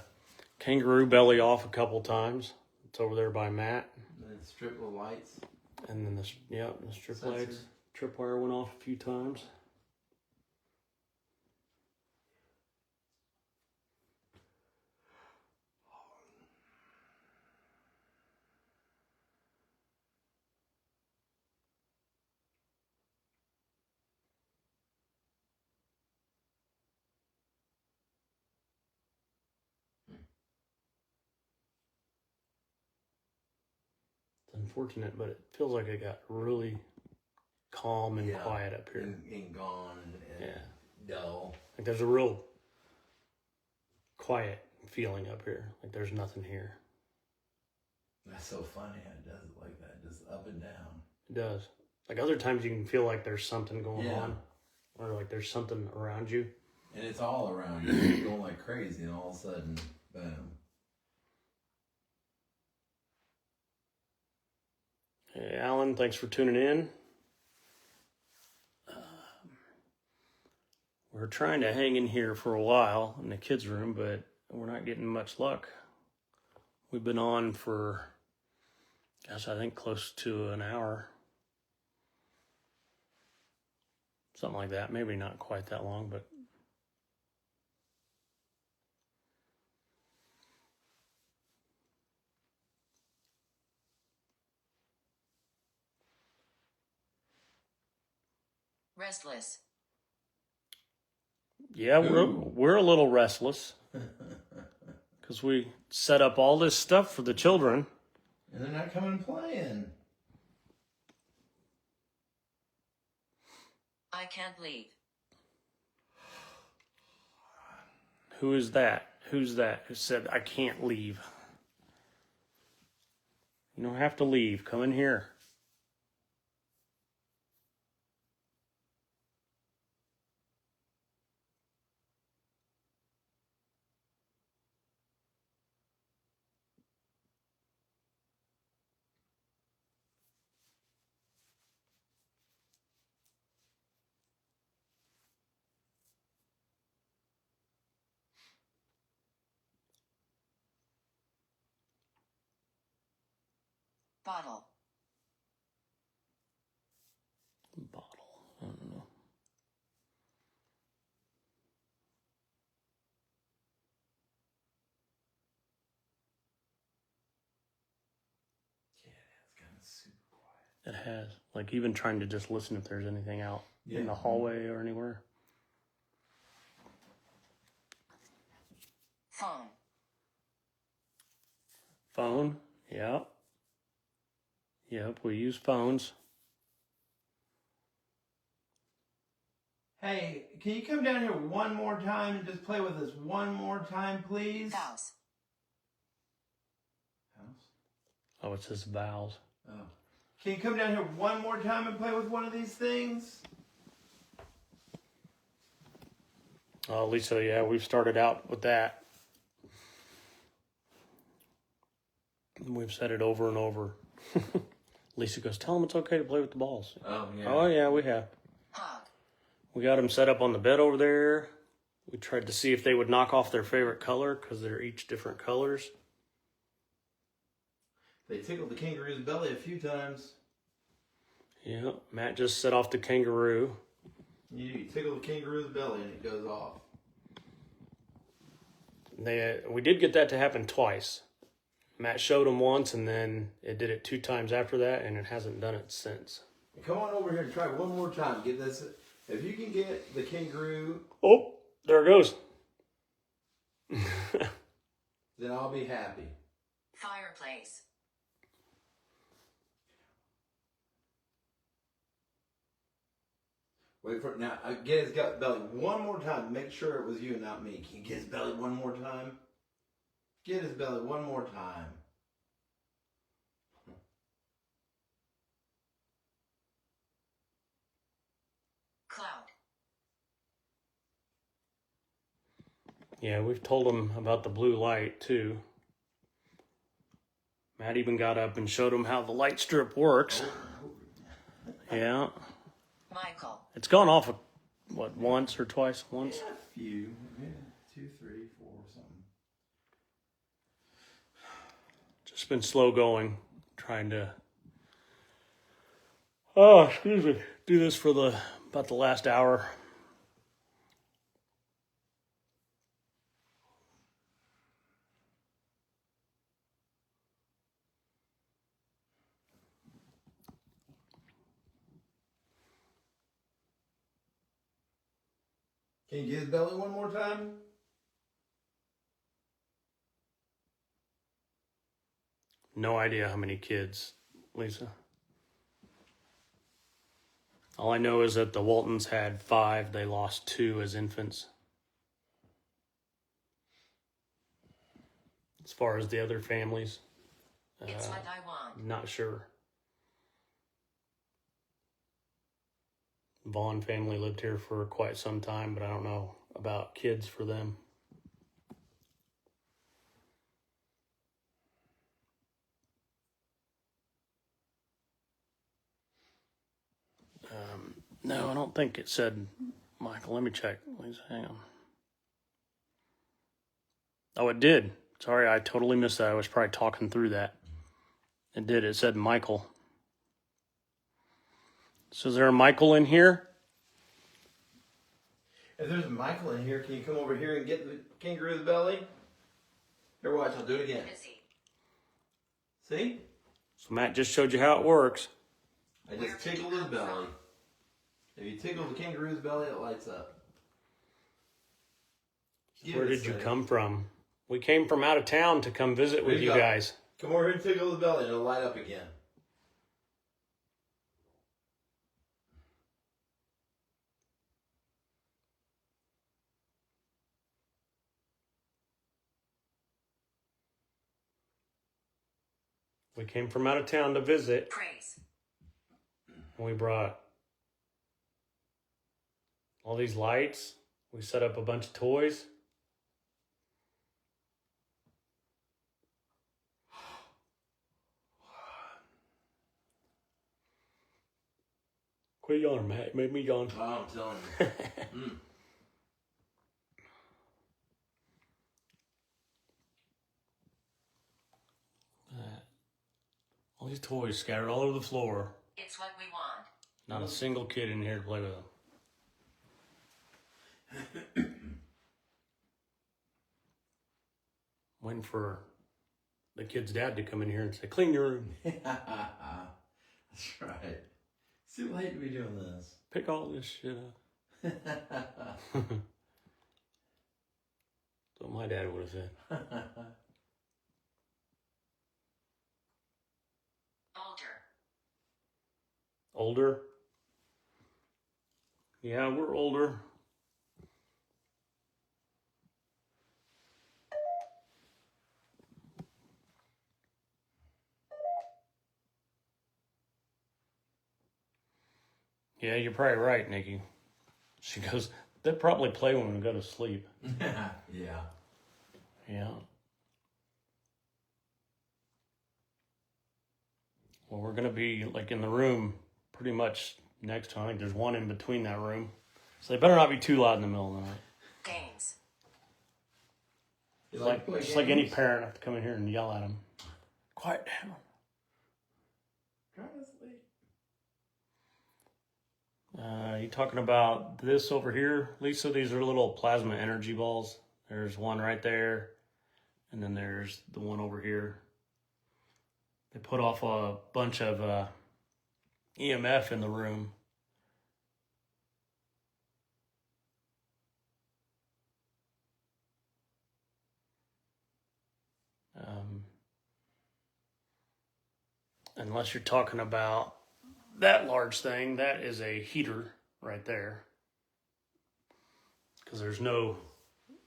S1: kangaroo belly off a couple times. It's over there by Matt.
S2: The strip of lights.
S1: And then the strip
S2: Sensor.
S1: lights. Tripwire went off a few times. Unfortunate, but it feels like it got really calm and quiet up here.
S2: And gone and dull.
S1: Like there's a real quiet feeling up here. Like there's nothing here.
S2: That's so funny how it does it like that, just up and down.
S1: It does. Like other times you can feel like there's something going
S2: Yeah.
S1: on. Or like there's something around you.
S2: And it's all around you. You're going like crazy, and all of a sudden, boom.
S1: Hey, Alan, thanks for tuning in. We're trying to hang in here for a while in the kids' room, but we're not getting much luck. We've been on for, gosh, I think close to an hour. Something like that. Maybe not quite that long, but
S3: Restless.
S1: yeah, we're a little restless because we set up all this stuff for the children,
S2: And they're not coming and playing.
S3: I can't leave.
S1: Who is that? Who's that who said, I can't leave? You don't have to leave. Come in here.
S3: Bottle.
S1: Bottle. I don't know.
S2: Yeah, it's kind of super quiet.
S1: It has. Like even trying to just listen if there's anything out in the hallway or anywhere.
S3: Phone.
S1: Phone. Yep. Yep, we use phones.
S2: Hey, can you come down here one more time and just play with us one more time, please?
S3: House.
S2: House?
S1: Oh, it says vowels.
S2: Oh. Can you come down here one more time and play with one of these things?
S1: Oh, Lisa, yeah, we've started out with that. We've said it over and over. Lisa goes, tell them it's okay to play with the balls.
S2: Oh, yeah.
S1: Oh, yeah, we have.
S3: Hog.
S1: We got them set up on the bed over there. We tried to see if they would knock off their favorite color because they're each different colors.
S2: They tickled the kangaroo's belly a few times.
S1: Yeah, Matt just set off the kangaroo.
S2: You tickle the kangaroo's belly and it goes off.
S1: We did get that to happen twice. Matt showed them once, and then it did it 2 times after that, and it hasn't done it since.
S2: Come on over here and try one more time. Get this. If you can get the kangaroo,
S1: Oh, there it goes.
S2: then I'll be happy.
S3: Fireplace.
S2: Wait for it now. Get his belly one more time. Make sure it was you, not me. Can you get his belly one more time? Get his belly one more time.
S3: Cloud.
S1: Yeah, we've told them about the blue light, too. Matt even got up and showed them how the light strip works. Yeah.
S3: Michael.
S1: It's gone off, once or twice? Once?
S2: Yeah, a few. Yeah, 2, 3, 4, something.
S1: Just been slow going, trying to, oh, excuse me, do this for about the last hour.
S2: Can you get his belly one more time?
S1: No idea how many kids, Lisa. All I know is that the Waltons had 5. They lost 2 as infants. As far as the other families,
S3: It's what I want.
S1: not sure. Vaughn family lived here for quite some time, but I don't know about kids for them. No, I don't think it said, Michael, let me check. Please hang on. Oh, it did. Sorry, I totally missed that. I was probably talking through that. It did. It said Michael. So is there a Michael in here?
S2: If there's a Michael in here, can you come over here and get the kangaroo's belly? Here, watch. I'll do it again.
S3: Busy.
S2: See?
S1: So Matt just showed you how it works.
S2: I just tickled his belly. If you tickle the kangaroo's belly, it lights up.
S1: Where did you come from? We came from out of town to come visit with you guys.
S2: Come over here and tickle the belly and it'll light up again.
S1: We came from out of town to visit.
S3: Praise.
S1: And we brought all these lights. We set up a bunch of toys. Quit yawning, Matt. You made me yawn.
S2: Oh, I'm telling you.
S1: All these toys scattered all over the floor.
S3: It's what we want.
S1: Not a single kid in here to play with them. Waiting for the kid's dad to come in here and say, clean your room.
S2: That's right. It's too late to be doing this.
S1: Pick all this shit up. That's what my dad would have said. Older? Yeah, we're older. Yeah, you're probably right, Nikki. She goes, they probably play when we go to sleep.
S2: Yeah.
S1: Yeah. Well, we're going to be like in the room pretty much next time. I think there's one in between that room. So they better not be too loud in the middle of the night.
S3: Games.
S1: Just like any parent, I have to come in here and yell at them. Quiet down.
S2: Try to sleep.
S1: You talking about this over here, Lisa? These are little plasma energy balls. There's one right there, and then there's the one over here. They put off a bunch of EMF in the room. Unless you're talking about that large thing, that is a heater right there. Because there's no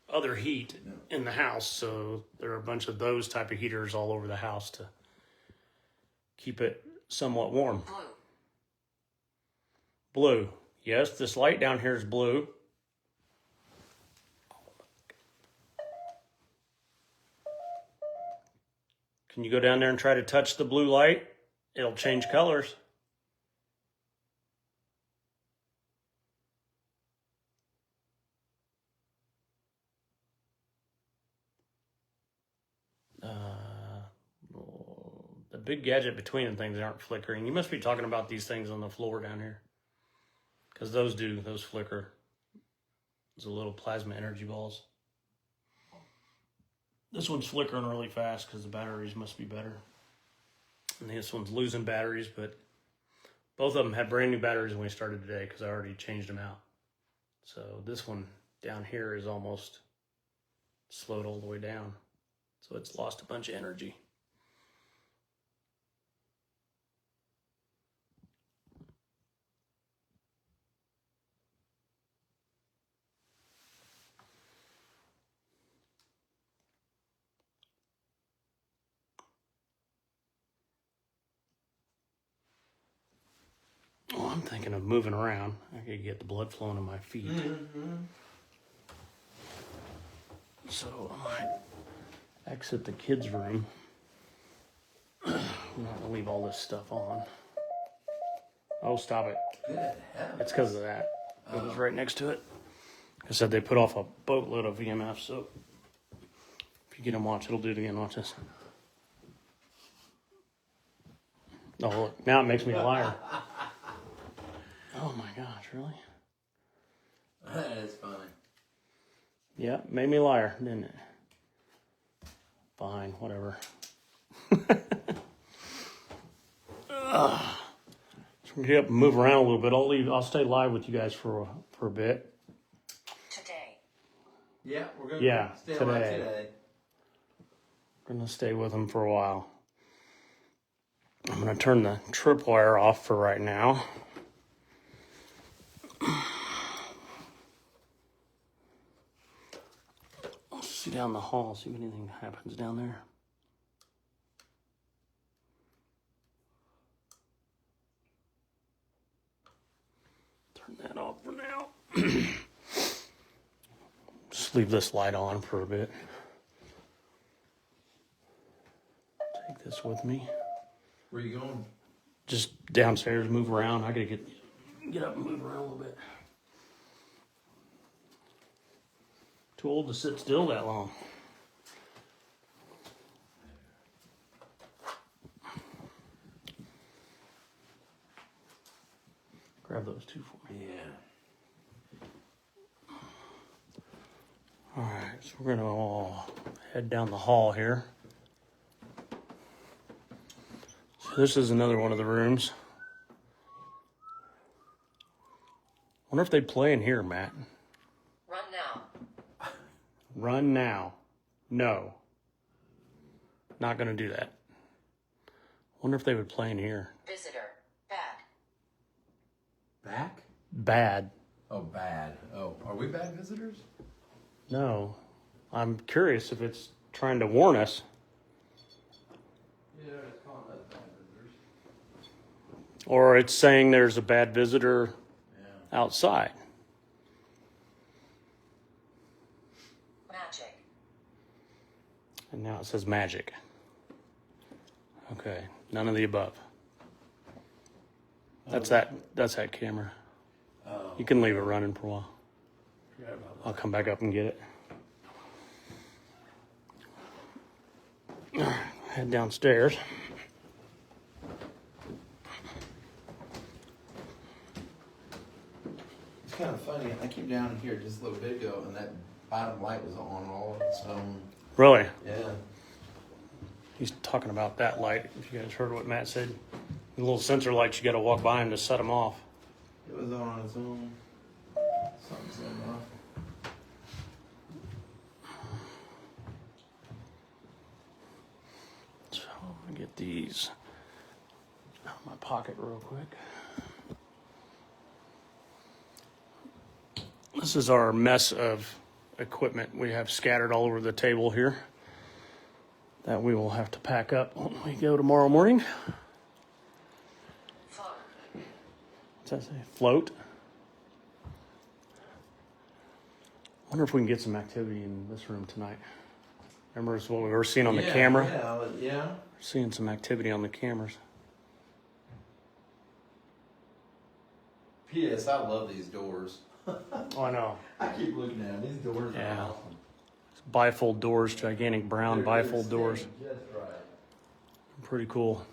S1: other heat in the house, so there are a bunch of those type of heaters all over the house to keep it somewhat warm. Blue. Yes, this light down here is blue. Can you go down there and try to touch the blue light? It'll change colors. The big gadget between the things aren't flickering. You must be talking about these things on the floor down here. Because those flicker. Those are little plasma energy balls. This one's flickering really fast because the batteries must be better. And this one's losing batteries, but both of them had brand new batteries when we started today because I already changed them out. So this one down here is almost slowed all the way down. So it's lost a bunch of energy. Oh, I'm thinking of moving around. I could get the blood flowing in my feet. So I might exit the kids' room. I'm not gonna leave all this stuff on. Oh, stop it.
S2: Good heavens.
S1: It's because of that. It was right next to it. I said they put off a boatload of EMF, so if you get them watch, it'll do it again. Watch this. Oh, look, now it makes me a liar. Oh my gosh, really?
S2: That is funny.
S1: Yeah, made me a liar, didn't it? Fine, whatever. So we're gonna get up and move around a little bit. I'll stay live with you guys for a bit.
S3: Today.
S2: Yeah, we're going
S1: Yeah,
S2: to stay alive
S1: today.
S2: today.
S1: We're gonna stay with them for a while. I'm going to turn the tripwire off for right now. I'll see down the hall, see if anything happens down there. Turn that off for now. Just leave this light on for a bit. Take this with me.
S2: Where are you going?
S1: Just downstairs, move around. I gotta get up and move around a little bit. Too old to sit still that long. Grab those two for me.
S2: Yeah.
S1: All right, so we're gonna all head down the hall here. So this is another one of the rooms. Wonder if they'd play in here, Matt.
S3: Run now.
S1: Run now. No. Not gonna do that. Wonder if they would play in here.
S3: Visitor. Bad.
S2: Back?
S1: Bad.
S2: Oh, bad. Oh, are we bad visitors?
S1: No. I'm curious if it's trying to warn us.
S2: Yeah, it's calling us bad visitors.
S1: Or it's saying there's a bad visitor
S2: Yeah.
S1: outside.
S3: Magic.
S1: And now it says magic. Okay, none of the above. That's that camera.
S2: Oh.
S1: You can leave it running for a while.
S2: Forgot about
S1: I'll come back up and get it. Head downstairs.
S2: It's kind of funny. I came down here just a little bit ago, and that bottom light was on all of its own.
S1: Really?
S2: Yeah.
S1: He's talking about that light. If you guys heard what Matt said, the little sensor lights, you got to walk by them to set them off.
S2: It was on its own. Something set it off.
S1: So I'm gonna get these out of my pocket real quick. This is our mess of equipment we have scattered all over the table here that we will have to pack up when we go tomorrow morning.
S3: Float.
S1: What's that say? Float. Wonder if we can get some activity in this room tonight. Remember what we were seeing on the camera?
S2: Yeah.
S1: Seeing some activity on the cameras.
S2: P.S. I love these doors.
S1: Oh, I know.
S2: I keep looking at them. These doors are
S1: Yeah.
S2: awesome.
S1: Bifold doors, gigantic brown
S2: They're
S1: bifold doors.
S2: staying just right.
S1: Pretty cool.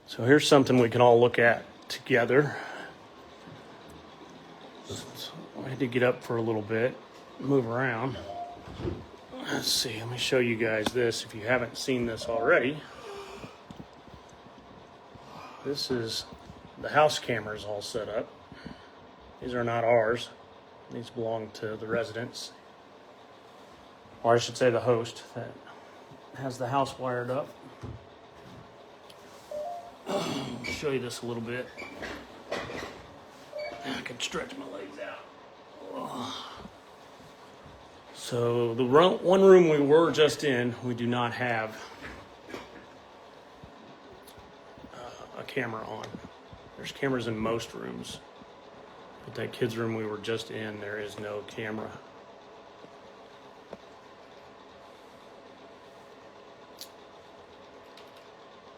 S1: So here's something we can all look at together. So I had to get up for a little bit, move around. Let's see, let me show you guys this if you haven't seen this already. This is the house cameras all set up. These are not ours. These belong to the residents. Or I should say the host that has the house wired up. I'll show you this a little bit. I can stretch my legs out. So the one room we were just in, we do not have a camera on. There's cameras in most rooms. But that kids' room we were just in, there is no camera.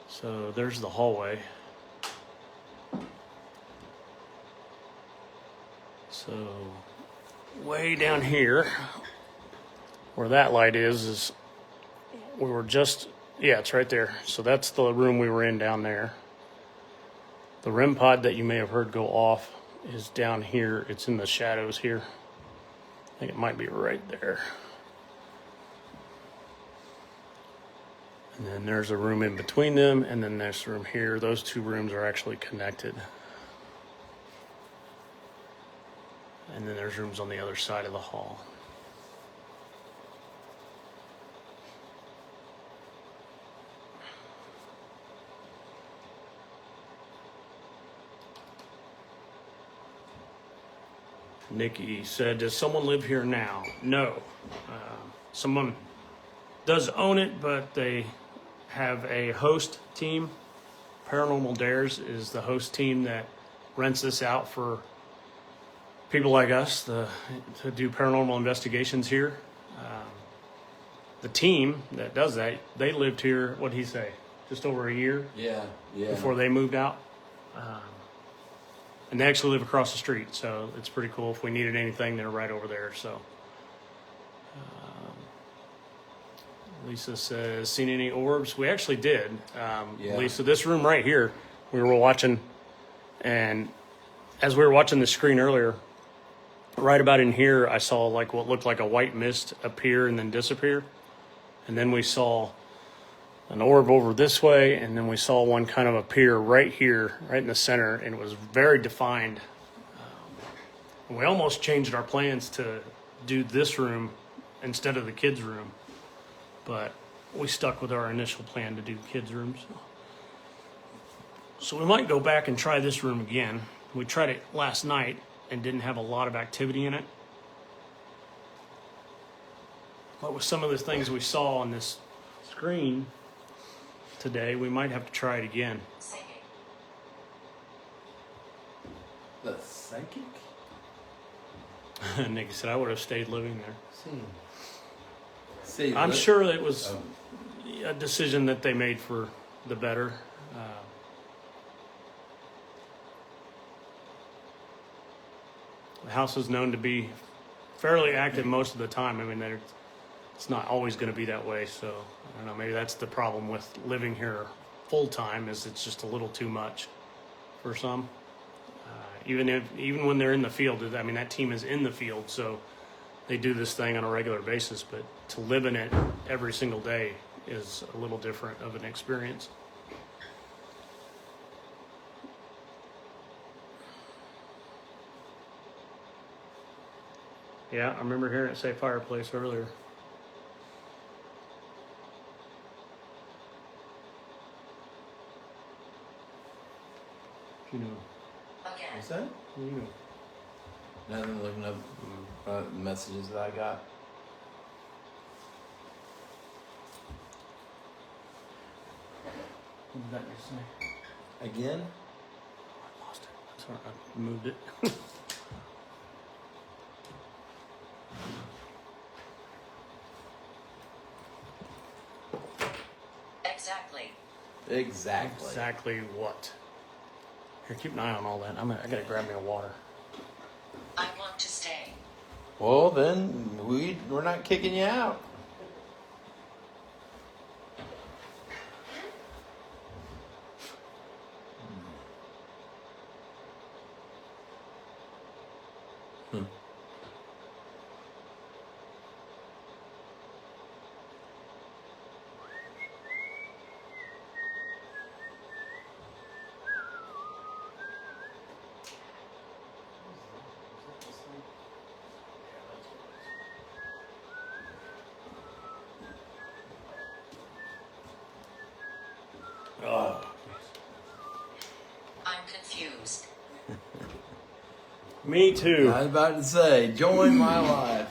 S1: So there's the hallway. So way down here, where that light is we were just, yeah, it's right there. So that's the room we were in down there. The REM pod that you may have heard go off is down here. It's in the shadows here. I think it might be right there. And then there's a room in between them, and then this room here. Those two rooms are actually connected. And then there's rooms on the other side of the hall. Nikki said, does someone live here now? No. Someone does own it, but they have a host team. Paranormal Dares is the host team that rents this out for people like us to do paranormal investigations here. The team that does that, they lived here, what'd he say, just over a year
S2: Yeah.
S1: before they moved out. And they actually live across the street, so it's pretty cool. If we needed anything, they're right over there. So, Lisa says, seen any orbs? We actually did.
S2: Yeah.
S1: Lisa, this room right here, we were watching, and as we were watching the screen earlier, right about in here, I saw like what looked like a white mist appear and then disappear. And then we saw an orb over this way, and then we saw one kind of appear right here, right in the center, and it was very defined. We almost changed our plans to do this room instead of the kids' room, but we stuck with our initial plan to do kids' rooms. So we might go back and try this room again. We tried it last night and didn't have a lot of activity in it. But with some of the things we saw on this screen today, we might have to try it again.
S3: Singing.
S2: The psychic?
S1: Nick said I would have stayed living there.
S2: See,
S1: I'm sure it was a decision that they made for the better. The house is known to be fairly active most of the time. I mean, it's not always going to be that way. So I don't know. Maybe that's the problem with living here full time, is it's just a little too much for some. Even when they're in the field, I mean, that team is in the field, so they do this thing on a regular basis. But to live in it every single day is a little different of an experience. Yeah, I remember hearing it say fireplace earlier. You know.
S3: Again.
S2: What's that?
S1: You know.
S2: Nothing, looking up messages that I got.
S1: What did that just say?
S2: Again?
S1: I lost it. Sorry, I moved it.
S3: Exactly.
S2: Exactly.
S1: Exactly what? Here, keep an eye on all that. I gotta grab me a water.
S3: I want to stay.
S2: Well, then we're not kicking you out.
S1: Oh.
S3: I'm confused.
S1: Me too.
S2: I was about to say, join my life.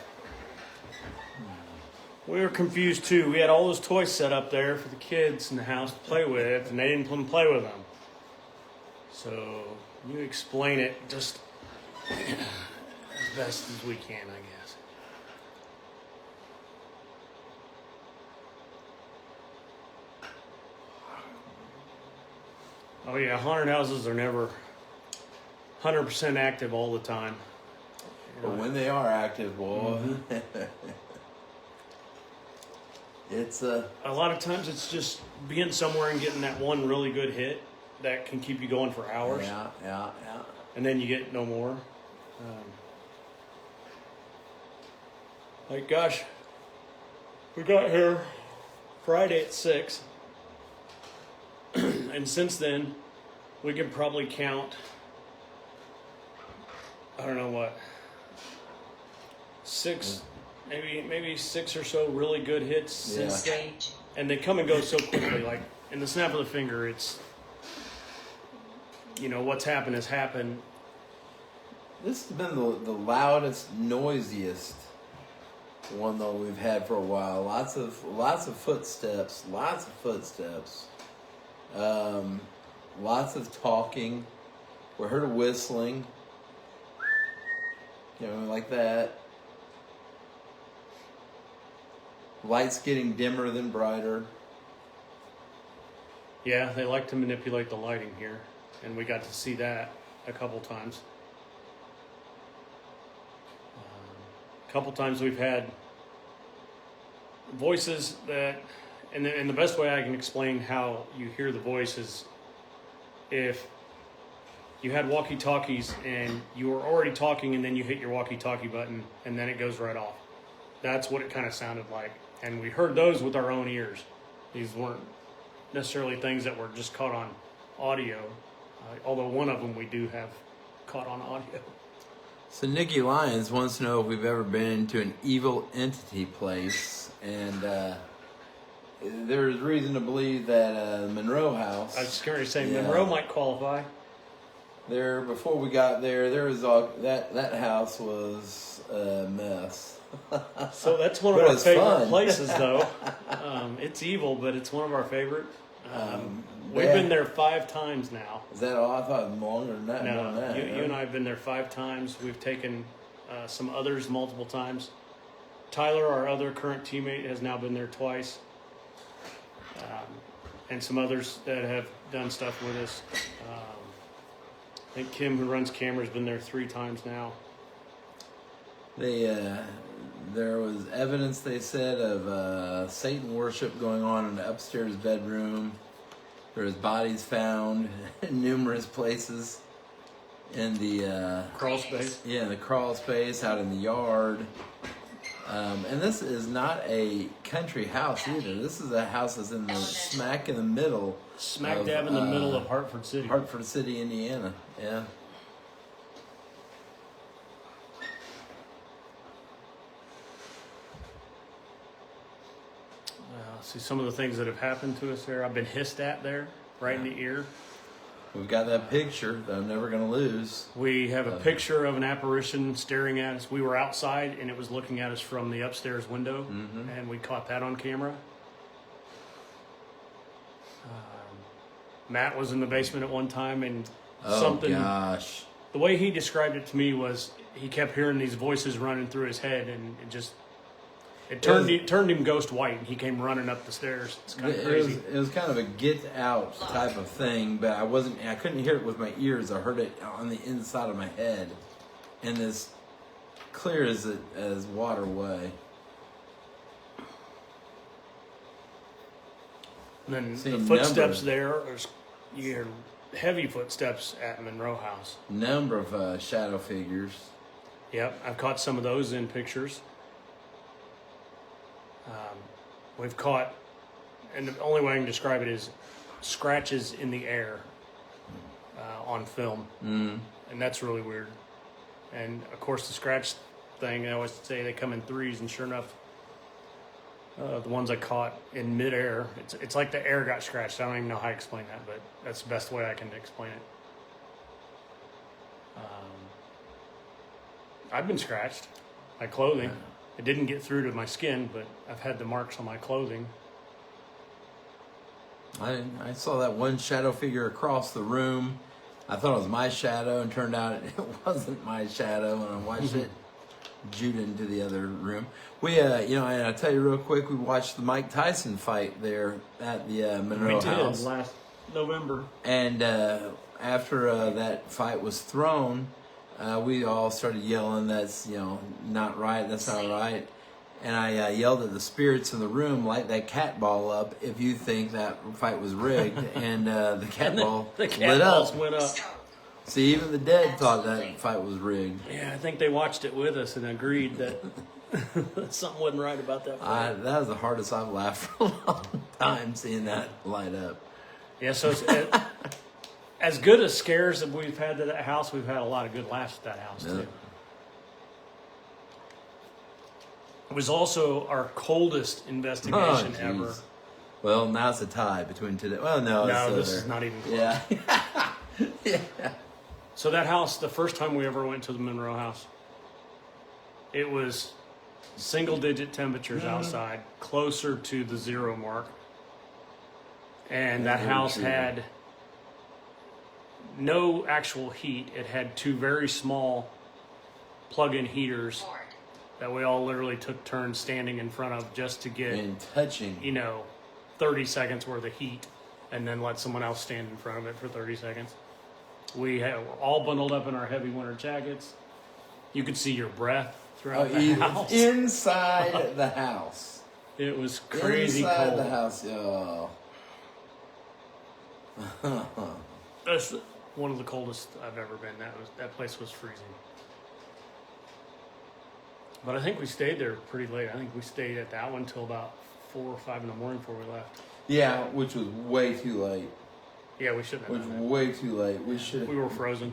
S1: We were confused too. We had all those toys set up there for the kids in the house to play with, and they didn't come play with them. So you explain it just as best as we can, I guess. Oh yeah, haunted houses are never 100% active all the time.
S2: But when they are active, boy, it's
S1: a lot of times it's just being somewhere and getting that one really good hit that can keep you going for hours.
S2: yeah.
S1: And then you get no more. Like, gosh, we got here Friday at 6. And since then, we can probably count, I don't know what, 6, maybe 6 or so really good hits since then.
S3: Strange.
S1: And they come and go so quickly. Like, in the snap of the finger, it's, what's happened has happened.
S2: This has been the loudest, noisiest one though we've had for a while. Lots of footsteps. Lots of talking. We heard a whistling. Like that. Lights getting dimmer than brighter.
S1: Yeah, they like to manipulate the lighting here, and we got to see that a couple times. A couple times we've had voices that, and the best way I can explain how you hear the voice is if you had walkie-talkies and you were already talking and then you hit your walkie-talkie button and then it goes right off. That's what it kind of sounded like. And we heard those with our own ears. These weren't necessarily things that were just caught on audio, although one of them we do have caught on audio.
S2: So Nikki Lyons wants to know if we've ever been to an evil entity place, and there's reason to believe that Monroe House.
S1: I was going to say Monroe might qualify.
S2: There, before we got there was that house was a mess.
S1: So that's one of our favorite places, though. It's evil, but it's one of our favorite. We've been there 5 times now.
S2: Is that all? I thought it was longer than that.
S1: No,
S2: more than that,
S1: you and I have been there 5 times. We've taken some others multiple times. Tyler, our other current teammate, has now been there twice. And some others that have done stuff with us. I think Kim, who runs cameras, been there 3 times now.
S2: There was evidence, they said, of Satan worship going on in the upstairs bedroom. There was bodies found in numerous places in the
S1: Crawl space.
S2: Yeah, in the crawl space, out in the yard. And this is not a country house either. This is a house that's in the smack in the middle.
S1: Smack dab in the middle of Hartford City.
S2: Hartford City, Indiana. Yeah.
S1: See some of the things that have happened to us there. I've been hissed at there, right in the ear.
S2: We've got that picture that I'm never going to lose.
S1: We have a picture of an apparition staring at us. We were outside, and it was looking at us from the upstairs window, and we caught that on camera. Matt was in the basement at one time, and something.
S2: Oh, gosh.
S1: The way he described it to me was he kept hearing these voices running through his head, and it turned him ghost white, and he came running up the stairs. It's kind of crazy.
S2: It was kind of a get out type of thing, but I couldn't hear it with my ears. I heard it on the inside of my head, and as clear as waterway.
S1: And then the footsteps you hear heavy footsteps at Monroe House.
S2: Number of shadow figures.
S1: Yep, I've caught some of those in pictures. We've caught, and the only way I can describe it is scratches in the air on film. And that's really weird. And of course the scratch thing, I always say they come in 3s, and sure enough, the ones I caught in midair, it's like the air got scratched. I don't even know how to explain that, but that's the best way I can explain it. I've been scratched. My clothing. It didn't get through to my skin, but I've had the marks on my clothing.
S2: I saw that one shadow figure across the room. I thought it was my shadow, and turned out it wasn't my shadow. And I watched it jute into the other room. We, and I'll tell you real quick, we watched the Mike Tyson fight there at the Monroe House
S1: last November.
S2: And after that fight was thrown, we all started yelling, "That's not right. That's not right." And I yelled at the spirits in the room, "Light that cat ball up if you think that fight was rigged." And the cat ball lit up.
S1: Went up.
S2: See, even the dead thought that fight was rigged.
S1: Yeah, I think they watched it with us and agreed that something wasn't right about that fight.
S2: That was the hardest I've laughed for a long time, seeing that light up.
S1: Yeah, so as good as scares that we've had to that house, we've had a lot of good laughs at that house, too. It was also our coldest investigation ever.
S2: Well, now it's a tie between today. Well, no,
S1: this is not even close.
S2: Yeah. Yeah.
S1: So that house, the first time we ever went to the Monroe house, it was single-digit temperatures outside, closer to the 0 mark. And that house had no actual heat. It had 2 very small plug-in heaters
S3: Board.
S1: that we all literally took turns standing in front of just to get,
S2: And touching.
S1: 30 seconds worth of heat, and then let someone else stand in front of it for 30 seconds. Were all bundled up in our heavy winter jackets. You could see your breath throughout the house.
S2: Inside the house.
S1: It was crazy
S2: Inside
S1: cold.
S2: the house. Oh.
S1: That's one of the coldest I've ever been. That place was freezing. But I think we stayed there pretty late. I think we stayed at that one till about 4 or 5 in the morning before we left.
S2: Yeah, which was way too late.
S1: Yeah, we shouldn't have
S2: Which
S1: done
S2: was way too late. We should.
S1: that. We were frozen.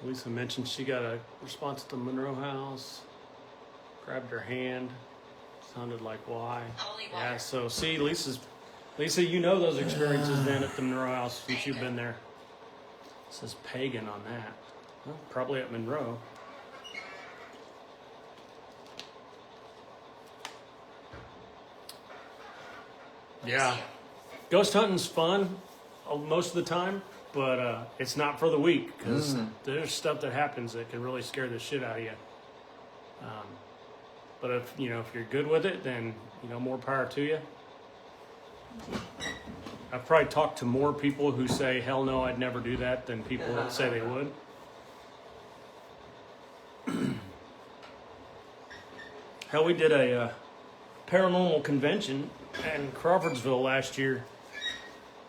S1: Lisa mentioned she got a response at the Monroe house. Grabbed her hand. Sounded like why.
S3: Holy
S1: Yeah,
S3: water.
S1: so see, Lisa, you know those experiences then at the Monroe house since you've been there. It says pagan on that. Well, probably at Monroe. Yeah. Ghost hunting's fun most of the time, but it's not for the weak because there's stuff that happens that can really scare the shit out of you. But if you're good with it, then more power to you. I've probably talked to more people who say hell no, I'd never do that than people that say they would. Hell, we did a paranormal convention in Crawfordsville last year,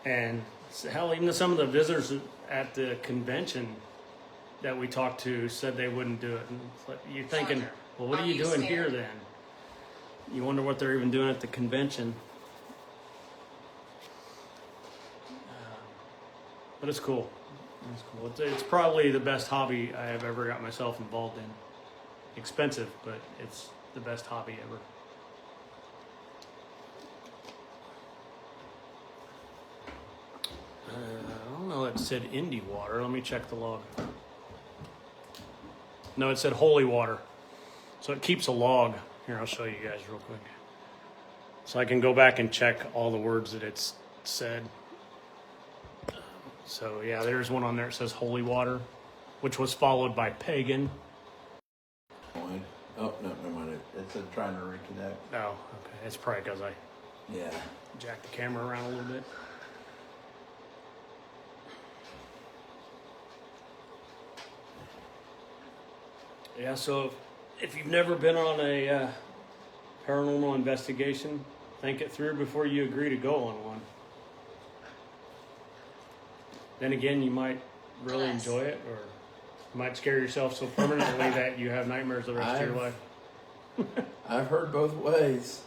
S1: and hell, even some of the visitors at the convention that we talked to said they wouldn't do it. And it's like, you're thinking, well, what are you doing here then? You wonder what they're even doing at the convention. But it's cool. It's cool. It's probably the best hobby I have ever got myself involved in. Expensive, but it's the best hobby ever. I don't know. It said indie water. Let me check the log. No, it said holy water. So it keeps a log. Here, I'll show you guys real quick. So I can go back and check all the words that it's said. So yeah, there's one on there that says holy water, which was followed by pagan.
S2: Oh, no, never mind. It's trying to reconnect.
S1: Oh, okay. It's probably because I
S2: Yeah.
S1: jacked the camera around a little bit. Yeah, so if you've never been on a paranormal investigation, think it through before you agree to go on one. Then again, you might really enjoy it, or you might scare yourself so permanently that you have nightmares the rest of your life.
S2: I've heard both ways.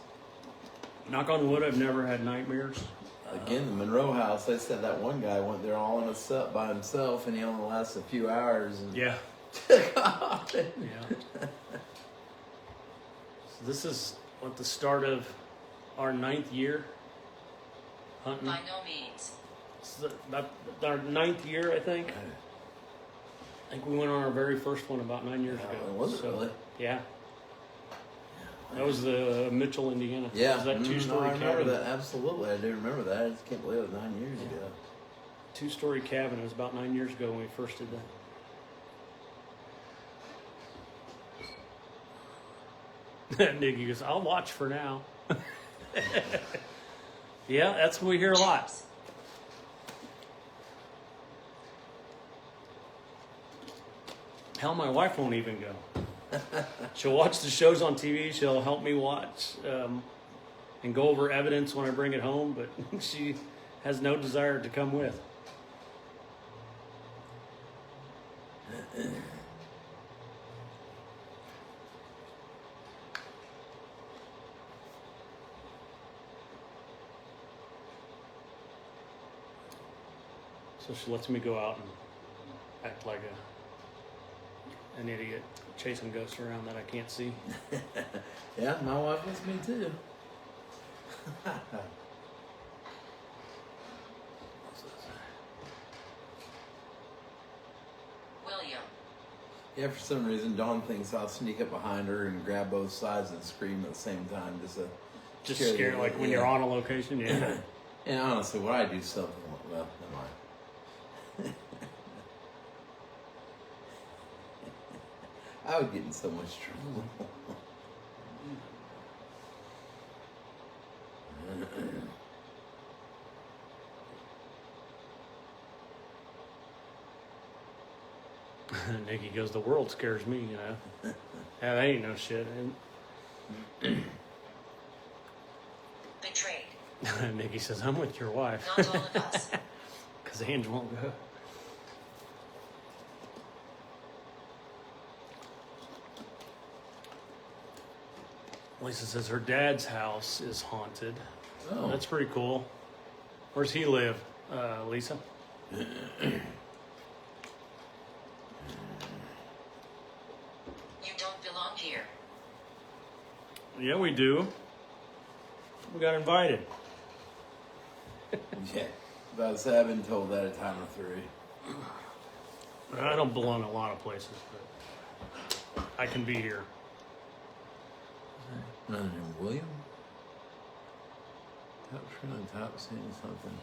S1: Knock on wood, I've never had nightmares.
S2: Again, the Monroe house, they said that one guy went there all in a set by himself and he only lasted a few hours. And
S1: Yeah.
S2: took off.
S1: Yeah. So this is what the start of our 9th year hunting.
S3: By no means.
S1: This is about our 9th year, I think. I think we went on our very first one about 9 years ago.
S2: Was it really?
S1: Yeah. That was the Mitchell, Indiana.
S2: Yeah.
S1: Was that two-story
S2: I remember
S1: cabin?
S2: that. Absolutely. I do remember that. I just can't believe it was 9 years ago.
S1: Two-story cabin. It was about 9 years ago when we first did that. Nick goes, I'll watch for now. Yeah, that's what we hear a lot. Hell, my wife won't even go. She'll watch the shows on TV. She'll help me watch and go over evidence when I bring it home, but she has no desire to come with. So she lets me go out and act like an idiot chasing ghosts around that I can't see.
S2: Yeah, my wife is me too.
S3: William.
S2: Yeah, for some reason, Dawn thinks I'll sneak up behind her and grab both sides and scream at the same time.
S1: Just scare, like when you're on a location, yeah.
S2: And honestly, what I do something, well, never mind. I would get in so much trouble.
S1: Nikki goes, the world scares me, Yeah, that ain't no shit.
S3: Betrayed.
S1: And Nikki says, I'm with your wife.
S3: Not all of us.
S1: Because Ange won't go. Lisa says her dad's house is haunted.
S2: Oh.
S1: That's pretty cool. Where's he live, Lisa?
S3: You don't belong here.
S1: Yeah, we do. We got invited.
S2: Yeah, about to say I've been told that a time or three.
S1: I don't belong a lot of places, but I can be here.
S2: Another name, William? Top screen on top saying something.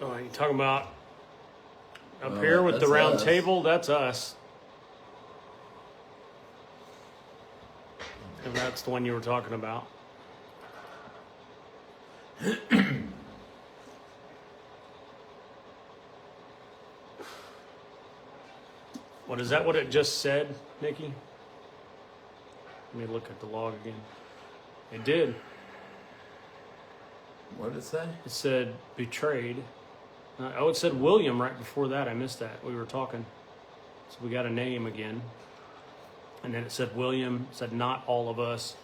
S1: Oh, you talking about up
S2: Oh,
S1: here with the
S2: that's
S1: round
S2: us.
S1: table? That's us. And that's the one you were talking about. What is that? What it just said, Nikki? Let me look at the log again. It did.
S2: What did it say?
S1: It said betrayed. Oh, it said William right before that. I missed that. We were talking. So we got a name again. And then it said William. It said not all of us.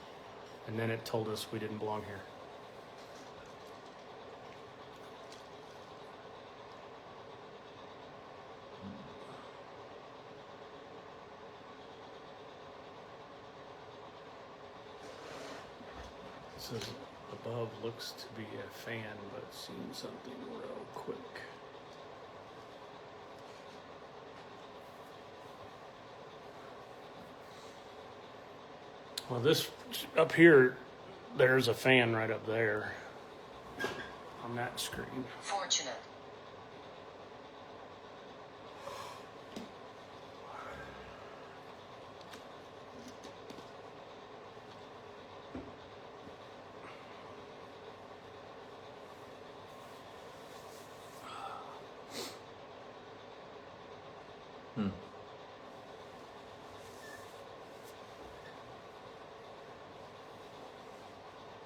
S1: And then it told us we didn't belong here. It says above looks to be a fan, but seen something real quick. Well, this up here, there's a fan right up there on that screen.
S3: Fortunate.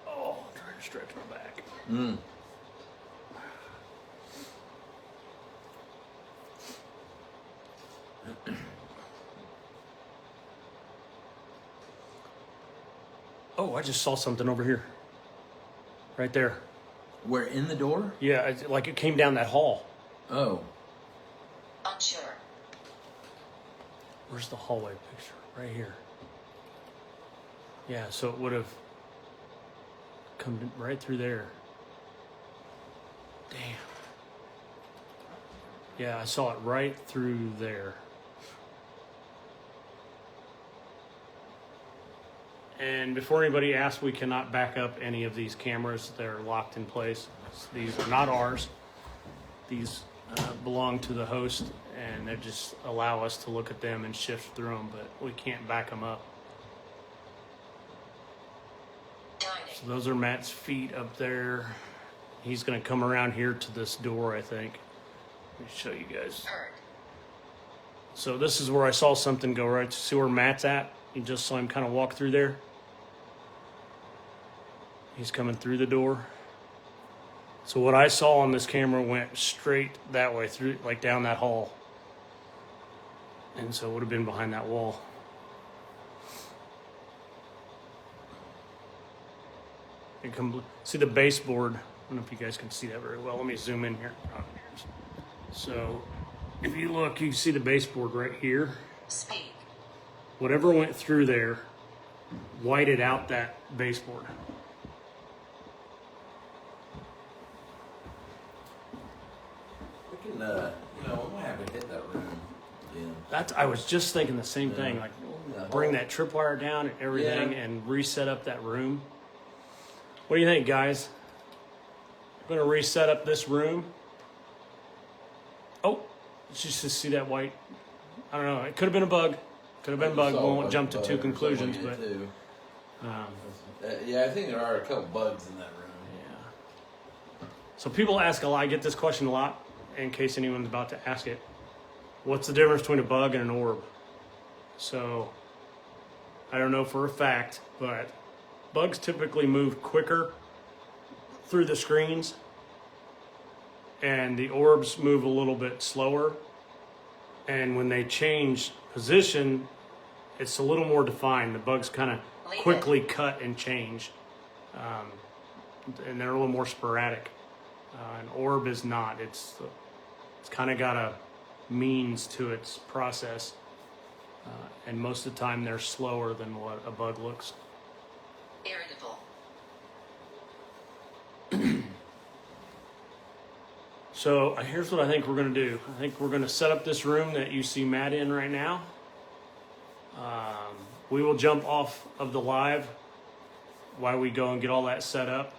S1: Oh, I'm trying to stretch my back. Oh, I just saw something over here. Right there.
S2: We're in the door?
S1: Yeah, like it came down that hall.
S2: Oh.
S3: Unsure.
S1: Where's the hallway picture? Right here. Yeah, so it would have come right through there. Damn. Yeah, I saw it right through there. And before anybody asks, we cannot back up any of these cameras. They're locked in place. These are not ours. These belong to the host, and they just allow us to look at them and shift through them, but we can't back them up.
S3: Dining.
S1: So those are Matt's feet up there. He's going to come around here to this door, I think. Let me show you guys.
S3: Heard.
S1: So this is where I saw something go right. See where Matt's at? You just saw him kind of walk through there. He's coming through the door. So what I saw on this camera went straight that way through, like down that hall. And so it would have been behind that wall. You come see the baseboard. I don't know if you guys can see that very well. Let me zoom in here. So if you look, you see the baseboard right here.
S3: Speak.
S1: whatever went through there whited out that baseboard.
S2: We can, we might have to hit that room. Yeah.
S1: I was just thinking the same thing. Like, bring that tripwire down and everything,
S2: Yeah.
S1: and reset up that room. What do you think, guys? I'm gonna reset up this room. Oh, just to see that white. I don't know. It could have been a bug. Could have been a bug. We won't jump to two conclusions, but
S2: yeah, I think there are a couple bugs in that room.
S1: yeah. So people ask a lot. I get this question a lot. In case anyone's about to ask it, what's the difference between a bug and an orb? So I don't know for a fact, but bugs typically move quicker through the screens, and the orbs move a little bit slower. And when they change position, it's a little more defined. The bugs kind of quickly cut and change, and they're a little more sporadic. An orb is not. It's kind of got a means to its process, and most of the time they're slower than what a bug looks.
S3: Irritable.
S1: So here's what I think we're going to do. I think we're going to set up this room that you see Matt in right now. We will jump off of the live while we go and get all that set up,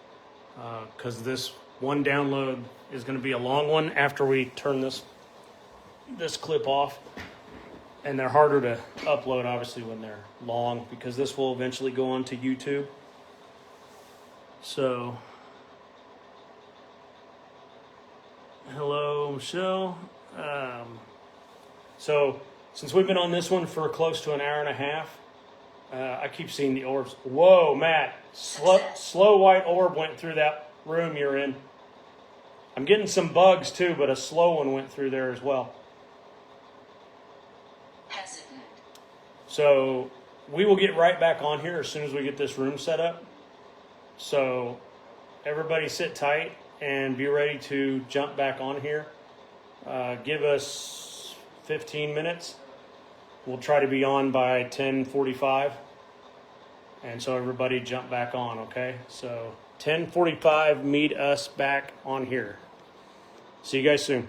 S1: because this one download is going to be a long one after we turn this clip off. And they're harder to upload, obviously, when they're long, because this will eventually go onto YouTube. So, hello, Michelle. So, since we've been on this one for close to an hour and a half, I keep seeing the orbs. Whoa, Matt, slow white orb went through that room you're in. I'm getting some bugs too, but a slow one went through there as well.
S3: Hesitant.
S1: So we will get right back on here as soon as we get this room set up. So everybody sit tight and be ready to jump back on here. Give us 15 minutes. We'll try to be on by 10:45. And so everybody jump back on, okay? So 10:45, meet us back on here. See you guys soon.